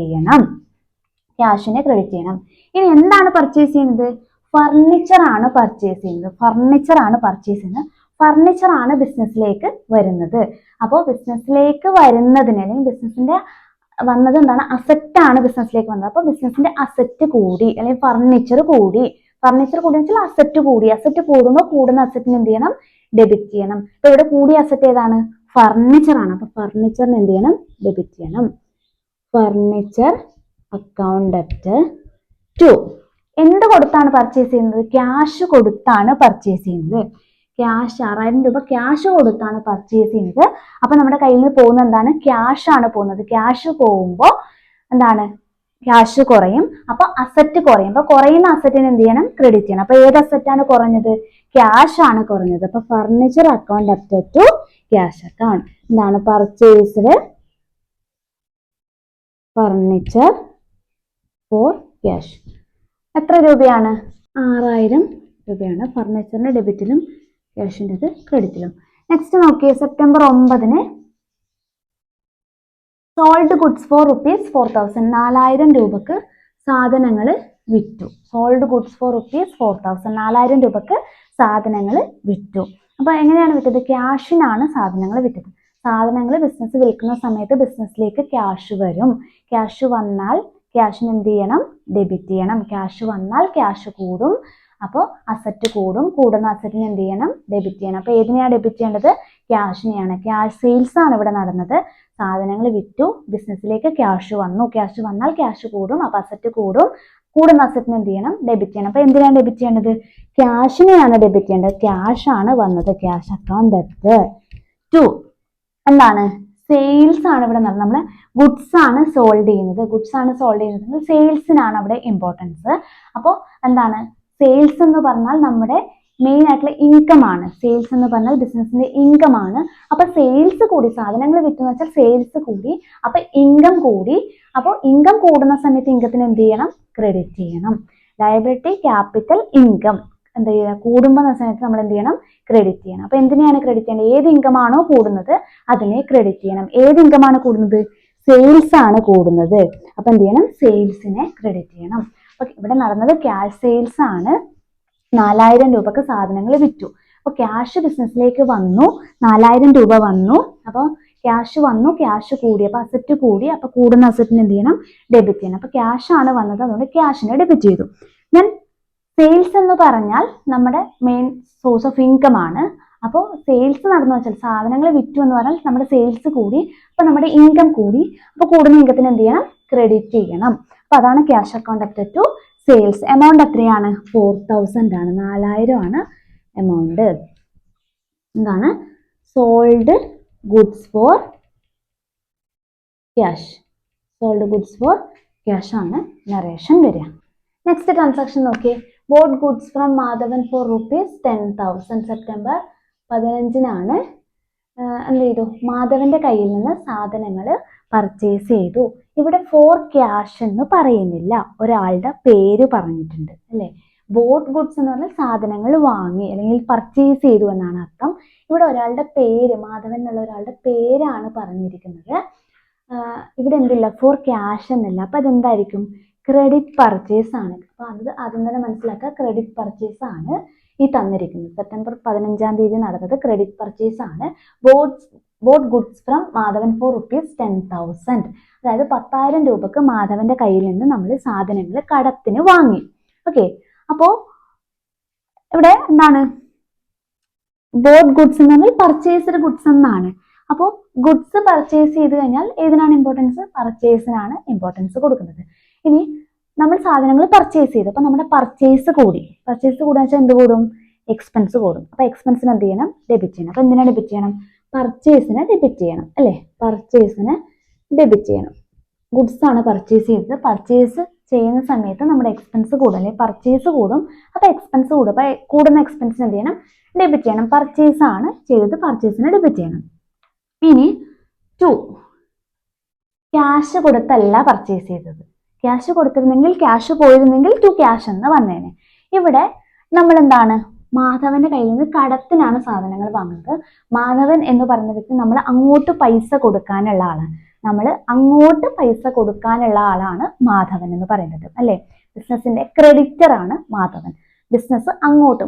ചെയ്യണം. ഇനി എന്താണ് പർച്ചേസ് ചെയ്യുന്നത്? ഫർണിച്ചർ ആണ് പർച്ചേസ് ചെയ്യുന്നത്. ഫർണിച്ചർ ആണ് ബിസിനസ്സിലേക്ക് വരുന്നത്. അപ്പോൾ ബിസിനസ്സിലേക്ക് വരുന്നതിന്, അല്ലെങ്കിൽ ബിസിനസിന്റെ വന്നത് എന്താണ്? അസറ്റ് ആണ് ബിസിനസ്സിലേക്ക് വന്നത്. അപ്പോൾ ബിസിനസിന്റെ അസറ്റ് കൂടി, അല്ലെങ്കിൽ ഫർണിച്ചർ കൂടി വെച്ചാൽ അസറ്റ് കൂടി. അസറ്റ് കൂടുമ്പോൾ കൂടുന്ന അസറ്റിന് എന്ത് ചെയ്യണം? ഡെബിറ്റ് ചെയ്യണം. അപ്പൊ ഇവിടെ കൂടിയ അസറ്റ് ഏതാണ്? ഫർണിച്ചർ ആണ്. അപ്പൊ ഫർണിച്ചറിന് എന്ത് ചെയ്യണം? ഡെബിറ്റ് ചെയ്യണം. Furniture account debit to. എന്ത് കൊടുത്താണ് പർച്ചേസ് ചെയ്യുന്നത്? ക്യാഷ് കൊടുത്താണ് പർച്ചേസ് ചെയ്യുന്നത്. ക്യാഷ് 6000 രൂപ ക്യാഷ് കൊടുത്താണ് പർച്ചേസ് ചെയ്യുന്നത്. അപ്പൊ നമ്മുടെ കയ്യിൽ നിന്ന് പോകുന്ന എന്താണ്? ക്യാഷ് ആണ് പോകുന്നത്. ക്യാഷ് പോകുമ്പോൾ എന്താണ്? ക്യാഷ് കുറയും, അപ്പൊ അസറ്റ് കുറയും. അപ്പൊ കുറയുന്ന അസറ്റിന് എന്ത് ചെയ്യണം? ക്രെഡിറ്റ് ചെയ്യണം. അപ്പൊ ഏത് അസറ്റ് ആണ് കുറഞ്ഞത്? ക്യാഷ് ആണ് കുറഞ്ഞത്. അപ്പൊ furniture account debit to cash account. എന്താണ്? Purchased furniture for cash. എത്ര രൂപയാണ്? 6000 രൂപയാണ്. ഫർണിച്ചറിന്റെ ഡെബിറ്റിലും ക്യാഷിൻ്റെ ക്രെഡിറ്റിലും. നെക്സ്റ്റ് നോക്കിയേ, സെപ്റ്റംബർ 9 സോൾഡ് ഗുഡ്സ് ഫോർ ₹4,000. 4000 രൂപക്ക് സാധനങ്ങൾ വിറ്റു. Sold goods for ₹4,000. 4000 രൂപക്ക് സാധനങ്ങൾ വിറ്റു. അപ്പൊ എങ്ങനെയാണ് വിറ്റത്? ക്യാഷിനാണ് സാധനങ്ങൾ വിറ്റത്. സാധനങ്ങൾ ബിസിനസ് വിൽക്കുന്ന സമയത്ത് ബിസിനസ്സിലേക്ക് ക്യാഷ് വരും. ക്യാഷ് വന്നാൽ ക്യാഷിന് എന്ത് ചെയ്യണം? ഡെബിറ്റ് ചെയ്യണം. ക്യാഷ് വന്നാൽ ക്യാഷ് കൂടും, അപ്പോൾ അസറ്റ് കൂടും. കൂടുന്ന അസറ്റിന് എന്ത് ചെയ്യണം? ഡെബിറ്റ് ചെയ്യണം. അപ്പൊ ഏതിനെയാണ് ഡെബിറ്റ് ചെയ്യേണ്ടത്? ക്യാഷിനെയാണ്. ക്യാഷ് സെയിൽസ് ആണ് ഇവിടെ നടന്നത്. സാധനങ്ങൾ വിറ്റു, ബിസിനസ്സിലേക്ക് ക്യാഷ് വന്നു. ക്യാഷ് വന്നാൽ ക്യാഷ് കൂടും, അപ്പൊ അസറ്റ് കൂടും. കൂടുന്ന അസറ്റിന് എന്ത് ചെയ്യണം? ഡെബിറ്റ് ചെയ്യണം. അപ്പൊ എന്തിനാണ് ഡെബിറ്റ് ചെയ്യേണ്ടത്? ക്യാഷിനെയാണ് ഡെബിറ്റ് ചെയ്യേണ്ടത്. ക്യാഷ് ആണ് വന്നത്. Cash account debit to. എന്താണ്? സെയിൽസ് ആണ് ഇവിടെ നടന്നത്. നമ്മള് ഗുഡ്സ് ആണ് സോൾഡ് ചെയ്യുന്നത്. സെയിൽസിനാണ് അവിടെ ഇമ്പോർട്ടൻസ്. അപ്പോൾ എന്താണ്? സെയിൽസ് എന്ന് പറഞ്ഞാൽ നമ്മുടെ മെയിൻ ആയിട്ടുള്ള ഇൻകം ആണ്. സെയിൽസ് എന്ന് പറഞ്ഞാൽ ബിസിനസിന്റെ ഇൻകം ആണ്. അപ്പൊ സെയിൽസ് കൂടി, സാധനങ്ങൾ വിറ്റെന്ന് വെച്ചാൽ സെയിൽസ് കൂടി, അപ്പൊ ഇൻകം കൂടി. അപ്പോൾ ഇൻകം കൂടുന്ന സമയത്ത് ഇൻകത്തിന് എന്ത് ചെയ്യണം? ക്രെഡിറ്റ് ചെയ്യണം. ലയബിലിറ്റി, ക്യാപിറ്റൽ, ഇൻകം എന്ത് ചെയ്യുക? കൂടുമ്പോൾ സമയത്ത് നമ്മൾ എന്ത് ചെയ്യണം? ക്രെഡിറ്റ് ചെയ്യണം. അപ്പൊ എന്തിനെയാണ് ക്രെഡിറ്റ് ചെയ്യേണ്ടത്? ഏത് ഇൻകം ആണോ കൂടുന്നത് അതിനെ ക്രെഡിറ്റ് ചെയ്യണം. ഏത് ഇൻകം ആണ് കൂടുന്നത്? സെയിൽസ് ആണ് കൂടുന്നത്. അപ്പൊ എന്ത് ചെയ്യണം? സെയിൽസിനെ ക്രെഡിറ്റ് ചെയ്യണം. അപ്പൊ ഇവിടെ നടന്നത് ക്യാഷ് സെയിൽസ് ആണ്. 4000 രൂപക്ക് സാധനങ്ങൾ വിറ്റു. അപ്പൊ ക്യാഷ് ബിസിനസ്സിലേക്ക് വന്നു, 4000 രൂപ വന്നു. അപ്പോൾ ക്യാഷ് വന്നു, ക്യാഷ് കൂടി, അപ്പൊ അസറ്റ് കൂടി, അപ്പൊ കൂടുന്ന അസറ്റിന് എന്ത് ചെയ്യണം? ഡെബിറ്റ് ചെയ്യണം. അപ്പൊ ക്യാഷ് ആണ് വന്നത്, അതുകൊണ്ട് ക്യാഷിനെ ഡെബിറ്റ് ചെയ്തു. ദെൻ സെയിൽസ് എന്ന് പറഞ്ഞാൽ നമ്മുടെ മെയിൻ സോഴ്സ് ഓഫ് ഇൻകം ആണ്. അപ്പോൾ സെയിൽസ് നടന്നു വെച്ചാൽ സാധനങ്ങൾ വിറ്റു എന്ന് പറഞ്ഞാൽ നമ്മുടെ സെയിൽസ് കൂടി, അപ്പൊ നമ്മുടെ ഇൻകം കൂടി. അപ്പൊ കൂടുന്ന ഇൻകത്തിന് എന്ത് ചെയ്യണം? ക്രെഡിറ്റ് ചെയ്യണം. അപ്പൊ അതാണ് cash account debit to sales. Amount എത്രയാണ്? 4000 ആണ്. 4000 ആണ് എമൗണ്ട്. എന്താണ്? Sold goods for cash. ആണ് നറേഷൻ വരിക. നെക്സ്റ്റ് ട്രാൻസാക്ഷൻ നോക്കിയേ. Bought goods from Madhavan for ₹10,000. September 15 എന്ത് ചെയ്തു? മാധവന്റെ കയ്യിൽ നിന്ന് സാധനങ്ങൾ പർച്ചേസ് ചെയ്തു. ഇവിടെ ഫോർ ക്യാഷ് എന്ന് പറയുന്നില്ല, ഒരാളുടെ പേര് പറഞ്ഞിട്ടുണ്ട് അല്ലെ. ബോട്ട് ഗുഡ്സ് എന്ന് പറഞ്ഞാൽ സാധനങ്ങൾ വാങ്ങി അല്ലെങ്കിൽ പർച്ചേസ് ചെയ്തു എന്നാണ് അർത്ഥം. ഇവിടെ ഒരാളുടെ പേര്, മാധവൻ എന്നുള്ള ഒരാളുടെ പേരാണ് പറഞ്ഞിരിക്കുന്നത്. ഇവിടെ എന്തില്ല? ഫോർ ക്യാഷ് എന്നില്ല. അപ്പൊ അതെന്തായിരിക്കും? ക്രെഡിറ്റ് പർച്ചേസ് ആണ്. അപ്പൊ അത് ആദ്യം തന്നെ മനസ്സിലാക്കുക, ക്രെഡിറ്റ് പർച്ചേസ് ആണ് ഈ തന്നിരിക്കുന്നത്. സെപ്റ്റംബർ 15 നടന്നത് ക്രെഡിറ്റ് പർച്ചേസ് ആണ്. Bought goods from Madhavan for ₹10,000. അതായത് 10,000 രൂപക്ക് മാധവന്റെ കയ്യിൽ നിന്ന് നമ്മൾ സാധനങ്ങൾ കടത്തിന് വാങ്ങി. ഓക്കെ, അപ്പോ ഇവിടെ എന്താണ്? ബോട്ട് ഗുഡ്സ് എന്ന് പറഞ്ഞാൽ പർച്ചേസ്ഡ് ഗുഡ്സ് എന്നാണ്. അപ്പോൾ ഗുഡ്സ് പർച്ചേസ് ചെയ്ത് കഴിഞ്ഞാൽ ഏതിനാണ് ഇമ്പോർട്ടൻസ്? പർച്ചേസിനാണ് ഇമ്പോർട്ടൻസ് കൊടുക്കുന്നത്. ഇനി നമ്മൾ സാധനങ്ങൾ പർച്ചേസ് ചെയ്തു. അപ്പൊ നമ്മുടെ പർച്ചേസ് കൂടാന്ന് വെച്ചാൽ എന്ത് കൂടും? എക്സ്പെൻസ് കൂടും. അപ്പൊ എക്സ്പെൻസിന് എന്ത് ചെയ്യണം? ഡെബിറ്റ് ചെയ്യണം. അപ്പൊ എന്തിനാ ഡെബിറ്റ് ചെയ്യണം? പർച്ചേസിനെ ഡെബിറ്റ് ചെയ്യണം അല്ലേ? പർച്ചേസിനെ ഡെബിറ്റ് ചെയ്യണം. ഗുഡ്സ് ആണ് പർച്ചേസ് ചെയ്തത്. പർച്ചേസ് ചെയ്യുന്ന സമയത്ത് നമ്മുടെ എക്സ്പെൻസ് കൂടും, അല്ലെങ്കിൽ പർച്ചേസ് കൂടും. അപ്പൊ എക്സ്പെൻസ് കൂടും. അപ്പൊ കൂടുന്ന എക്സ്പെൻസിന് എന്ത് ചെയ്യണം? ഡെബിറ്റ് ചെയ്യണം. പർച്ചേസ് ആണ് ചെയ്തത്, പർച്ചേസിനെ ഡെബിറ്റ് ചെയ്യണം. ഇനി 2, ക്യാഷ് കൊടുത്തല്ല പർച്ചേസ് ചെയ്തത്. ക്യാഷ് കൊടുത്തിരുന്നെങ്കിൽ, ക്യാഷ് പോയിരുന്നെങ്കിൽ 2 ക്യാഷ് എന്ന് വന്നേനെ. ഇവിടെ നമ്മൾ എന്താണ്? മാധവന്റെ കയ്യിൽ നിന്ന് കടത്തിനാണ് സാധനങ്ങൾ വാങ്ങുന്നത്. മാധവൻ എന്ന് പറയുന്ന വ്യക്തി നമ്മൾ അങ്ങോട്ട് പൈസ കൊടുക്കാനുള്ള ആളാണ്. മാധവൻ എന്ന് പറയുന്നത് അല്ലെ? ബിസിനസിന്റെ ക്രെഡിറ്റർ ആണ് മാധവൻ. ബിസിനസ്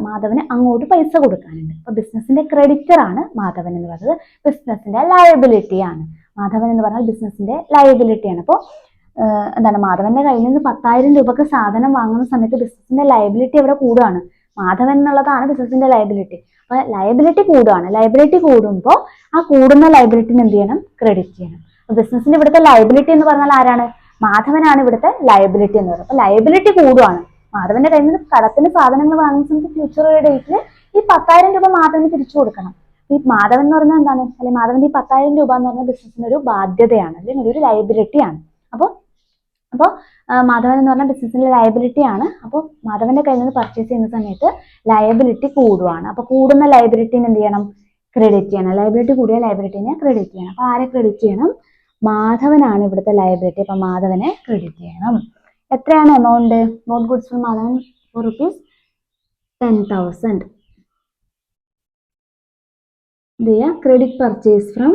മാധവന് അങ്ങോട്ട് പൈസ കൊടുക്കാനുണ്ട്. അപ്പൊ ബിസിനസിന്റെ ക്രെഡിറ്റർ ആണ് മാധവൻ എന്ന് പറയുന്നത്. ബിസിനസിന്റെ ലയബിലിറ്റി ആണ്. മാധവൻ എന്ന് പറഞ്ഞാൽ ബിസിനസിന്റെ ലയബിലിറ്റി ആണ്. അപ്പോൾ എന്താണ്? മാധവന്റെ കയ്യിൽ നിന്ന് 10,000 രൂപക്ക് സാധനം വാങ്ങുന്ന സമയത്ത് ബിസിനസിന്റെ ലയബിലിറ്റി അവിടെ കൂടുകയാണ്. മാധവൻ എന്നുള്ളതാണ് ബിസിനസിന്റെ ലയബിലിറ്റി. അപ്പൊ ലയബിലിറ്റി കൂടുകയാണ്. ലയബിലിറ്റി കൂടുമ്പോൾ ആ കൂടുന്ന ലയബിലിറ്റിന് എന്ത് ചെയ്യണം? ക്രെഡിറ്റ് ചെയ്യണം. ബിസിനസിന്റെ ഇവിടുത്തെ ലയബിലിറ്റി എന്ന് പറഞ്ഞാൽ ആരാണ്? മാധവനാണ് ഇവിടുത്തെ ലയബിലിറ്റി എന്ന് പറയുന്നത്. അപ്പൊ ലയബിലിറ്റി കൂടുകയാണ്. മാധവന്റെ കയ്യിൽ നിന്ന് കടത്തിന് സാധനങ്ങൾ വാങ്ങുന്ന സമയത്ത് ഫ്യൂച്ചർ ഡേറ്റിൽ ഈ 10,000 രൂപ മാധവന് തിരിച്ചു കൊടുക്കണം. ഈ മാധവൻ എന്ന് പറഞ്ഞാൽ എന്താണ്? അല്ലെങ്കിൽ മാധവന്റെ ഈ 10,000 രൂപ എന്ന് പറഞ്ഞാൽ ബിസിനസിന് ഒരു ബാധ്യതയാണ്, അല്ലെങ്കിൽ ഒരു ലയബിലിറ്റി ആണ്. അപ്പോൾ മാധവൻ എന്ന് പറഞ്ഞാൽ ബിസിനസിന്റെ ലയബിലിറ്റി ആണ്. അപ്പോൾ മാധവന്റെ കയ്യിൽ നിന്ന് പർച്ചേസ് ചെയ്യുന്ന സമയത്ത് ലയബിലിറ്റി കൂടുകയാണ്. അപ്പൊ കൂടുന്ന ലയബിലിറ്റിന് എന്ത് ചെയ്യണം? ക്രെഡിറ്റ് ചെയ്യണം. ലയബിലിറ്റി കൂടിയ ലയബിലിറ്റിനെ ക്രെഡിറ്റ് ചെയ്യണം. അപ്പൊ ആരെ ക്രെഡിറ്റ് ചെയ്യണം? മാധവനാണ് ഇവിടുത്തെ ലയബിലിറ്റി. അപ്പൊ മാധവനെ ക്രെഡിറ്റ് ചെയ്യണം. എത്രയാണ് amount? Bought goods from Madhavan for ₹10,000. Credit purchase from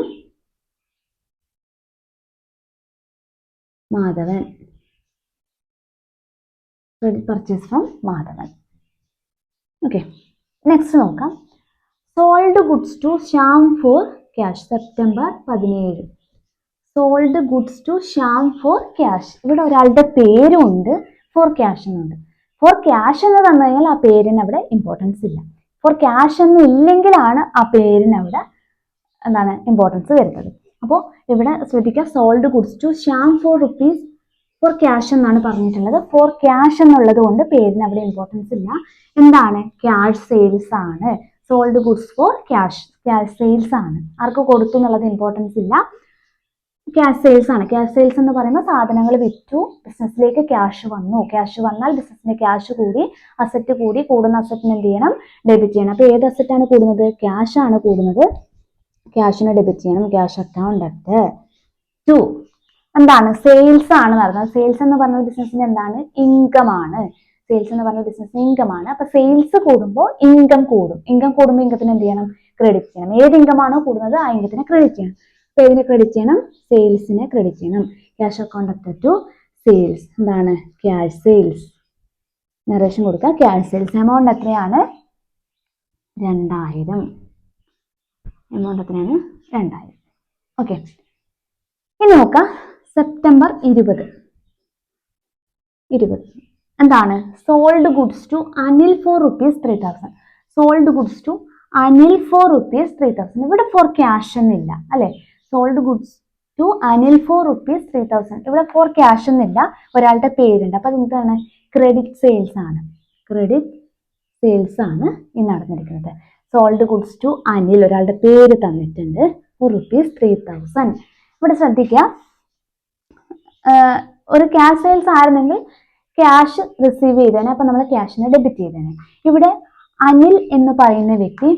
Madhavan. Credit purchase from Madhavan. Okay, next നോക്കാം. Sold goods to Shyam for cash. September 17. Sold goods to Shyam for cash. ഇവിടെ ഒരാളുടെ പേരുണ്ട്, ഫോർ ക്യാഷ് എന്നുണ്ട്. ഫോർ ക്യാഷ് എന്ന് പറഞ്ഞു കഴിഞ്ഞാൽ ആ പേരിന് അവിടെ ഇമ്പോർട്ടൻസ് ഇല്ല. ഫോർ ക്യാഷ് എന്ന് ഇല്ലെങ്കിലാണ് ആ പേരിന് അവിടെ എന്താണ് ഇമ്പോർട്ടൻസ് വരുന്നത്. അപ്പോൾ ഇവിടെ ശ്രദ്ധിക്കുക, sold goods to Shyam ₹4 for cash എന്നാണ് പറഞ്ഞിട്ടുള്ളത്. ഫോർ ക്യാഷ് എന്നുള്ളത് കൊണ്ട് പേരിന് അവിടെ ഇമ്പോർട്ടൻസ് ഇല്ല. എന്താണ്? ക്യാഷ് സെയിൽസ് ആണ്. Sold goods for cash sales ആണ്. ആർക്ക് കൊടുത്തു എന്നുള്ളത് ഇമ്പോർട്ടൻസ് ഇല്ല. ക്യാഷ് സെയിൽസ് ആണ്. ക്യാഷ് സെയിൽസ് എന്ന് പറയുമ്പോൾ സാധനങ്ങൾ വിറ്റു, ബിസിനസ്സിലേക്ക് ക്യാഷ് വന്നു. ക്യാഷ് വന്നാൽ ബിസിനസ്സിന്റെ ക്യാഷ് കൂടി, അസറ്റ് കൂടി. കൂടുന്ന അസറ്റിന് എന്ത് ചെയ്യണം? ഡെബിറ്റ് ചെയ്യണം. അപ്പൊ ഏത് അസറ്റാണ് കൂടുന്നത്? ക്യാഷ് ആണ് കൂടുന്നത്. ക്യാഷിനെ ഡെബിറ്റ് ചെയ്യണം. Cash account at 2. എന്താണ്? സെയിൽസ് ആണ് നടന്നത്. സെയിൽസ് എന്ന് പറഞ്ഞ ബിസിനസിന്റെ എന്താണ്? ഇൻകം ആണ്. സെയിൽസ് എന്ന് പറഞ്ഞ ബിസിനസിന് ഇൻകം ആണ്. അപ്പൊ സെയിൽസ് കൂടുമ്പോൾ ഇൻകം കൂടും. ഇൻകം കൂടുമ്പോൾ ഇൻകത്തിന് എന്ത് ചെയ്യണം? ക്രെഡിറ്റ് ചെയ്യണം. ഏത് ഇൻകം ആണോ കൂടുന്നത് ആ ഇൻകത്തിനെ ക്രെഡിറ്റ് ചെയ്യണം. അപ്പൊ ഏതിനെ ക്രെഡിറ്റ് ചെയ്യണം? സെയിൽസിനെ ക്രെഡിറ്റ് ചെയ്യണം. Cash account at to sales. എന്താണ്? Cash sales. നറേഷൻ കൊടുക്കുക. ക്യാഷ് സെയിൽസ് എമൗണ്ട് എത്രയാണ്? 2,000. എമൗണ്ട് എത്രയാണ്? 2,000. ഓക്കെ, ഇനി നോക്കാം. സെപ്റ്റംബർ 20. എന്താണ്? Sold goods to Anil for ₹3,000. Sold goods to Anil for ₹3,000. ഇവിടെ ഫോർ ക്യാഷ് എന്നില്ല അല്ലെ? Sold goods to Anil for ₹3,000. ഇവിടെ ഫോർ ക്യാഷ് എന്നില്ല, ഒരാളുടെ പേരുണ്ട്. അപ്പൊ അതെന്താണ്? ക്രെഡിറ്റ് സെയിൽസ് ആണ്. ക്രെഡിറ്റ് സെയിൽസ് ആണ് ഈ നടന്നിരിക്കുന്നത്. സോൾഡ് ഗുഡ്സ് ടു അനിൽ, ഒരാളുടെ പേര് തന്നിട്ടുണ്ട്, ഫോർ ₹3,000. ഇവിടെ ശ്രദ്ധിക്കുക, ഒരു ക്യാഷ് സെയിൽസ് ആയിരുന്നെങ്കിൽ ക്യാഷ് റിസീവ് ചെയ്തേനെ, അപ്പൊ നമ്മൾ ക്യാഷിനെ ഡെബിറ്റ് ചെയ്തേനെ. ഇവിടെ അനിൽ എന്ന് പറയുന്ന വ്യക്തി,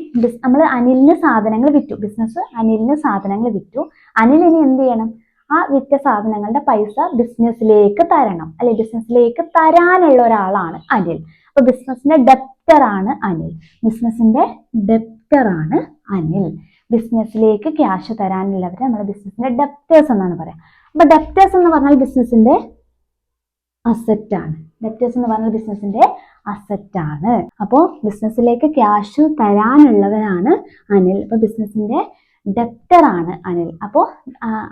നമ്മൾ അനിലിന് സാധനങ്ങൾ വിറ്റു, ബിസിനസ് അനിലിന് സാധനങ്ങൾ വിറ്റു. അനിൽ ഇനി എന്ത് ചെയ്യണം? ആ വിറ്റ സാധനങ്ങളുടെ പൈസ ബിസിനസ്സിലേക്ക് തരണം, അല്ലെ? ബിസിനസ്സിലേക്ക് തരാനുള്ള ഒരാളാണ് അനിൽ. അപ്പൊ ബിസിനസിന്റെ ഡെപ്റ്റർ ആണ് അനിൽ. ബിസിനസിന്റെ ഡെപ്റ്റർ ആണ് അനിൽ. ബിസിനസ്സിലേക്ക് ക്യാഷ് തരാനുള്ളവരെ നമ്മൾ ബിസിനസിന്റെ ഡെപ്റ്റേഴ്സ് എന്നാണ് പറയാം. അപ്പൊ ഡെപ്റ്റേഴ്സ് എന്ന് പറഞ്ഞാൽ ബിസിനസിന്റെ അസറ്റ് ആണ്. ഡെപ്റ്റേഴ്സ് എന്ന് പറഞ്ഞാൽ ബിസിനസിന്റെ അസറ്റ് ആണ്. അപ്പോൾ ബിസിനസ്സിലേക്ക് ക്യാഷ് തരാനുള്ളവരാണ് അനിൽ. അപ്പൊ ബിസിനസിന്റെ ഡെപ്റ്റർ ആണ് അനിൽ. അപ്പോൾ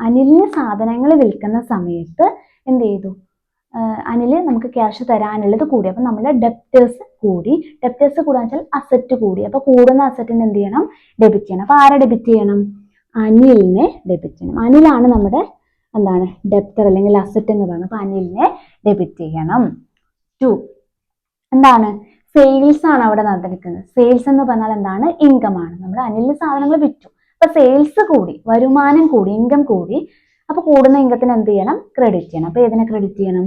അനിലിന് സാധനങ്ങൾ വിൽക്കുന്ന സമയത്ത് എന്ത് ചെയ്തു? അനിൽ നമുക്ക് ക്യാഷ് തരാനുള്ളത് കൂടി. അപ്പൊ നമ്മുടെ ഡെപ്റ്റേഴ്സ് കൂടി. ഡെപ്റ്റേഴ്സ് കൂടാന്ന് വെച്ചാൽ അസറ്റ് കൂടി. അപ്പൊ കൂടുന്ന അസറ്റിന് എന്ത് ചെയ്യണം? ഡെബിറ്റ് ചെയ്യണം. അപ്പൊ ആരെ ഡെബിറ്റ് ചെയ്യണം? അനിലിനെ ഡെബിറ്റ് ചെയ്യണം. അനിലാണ് നമ്മുടെ എന്താണ് ഡെപ്റ്റർ അല്ലെങ്കിൽ അസറ്റ് എന്ന് പറയുന്നത്. അപ്പൊ അനിലിനെ ഡെബിറ്റ് ചെയ്യണം. 2 എന്താണ് സെയിൽസ് ആണ് അവിടെ നടന്നിരിക്കുന്നത്. സെയിൽസ് എന്ന് പറഞ്ഞാൽ എന്താണ് ഇൻകം ആണ്. നമ്മൾ അനിലിന് സാധനങ്ങൾ വിറ്റു, അപ്പൊ സെയിൽസ് കൂടി, വരുമാനം കൂടി, ഇൻകം കൂടി. അപ്പൊ കൂടുന്ന ഇൻകത്തിന് എന്ത് ചെയ്യണം? ക്രെഡിറ്റ് ചെയ്യണം. അപ്പൊ ഏതിനെ ക്രെഡിറ്റ് ചെയ്യണം?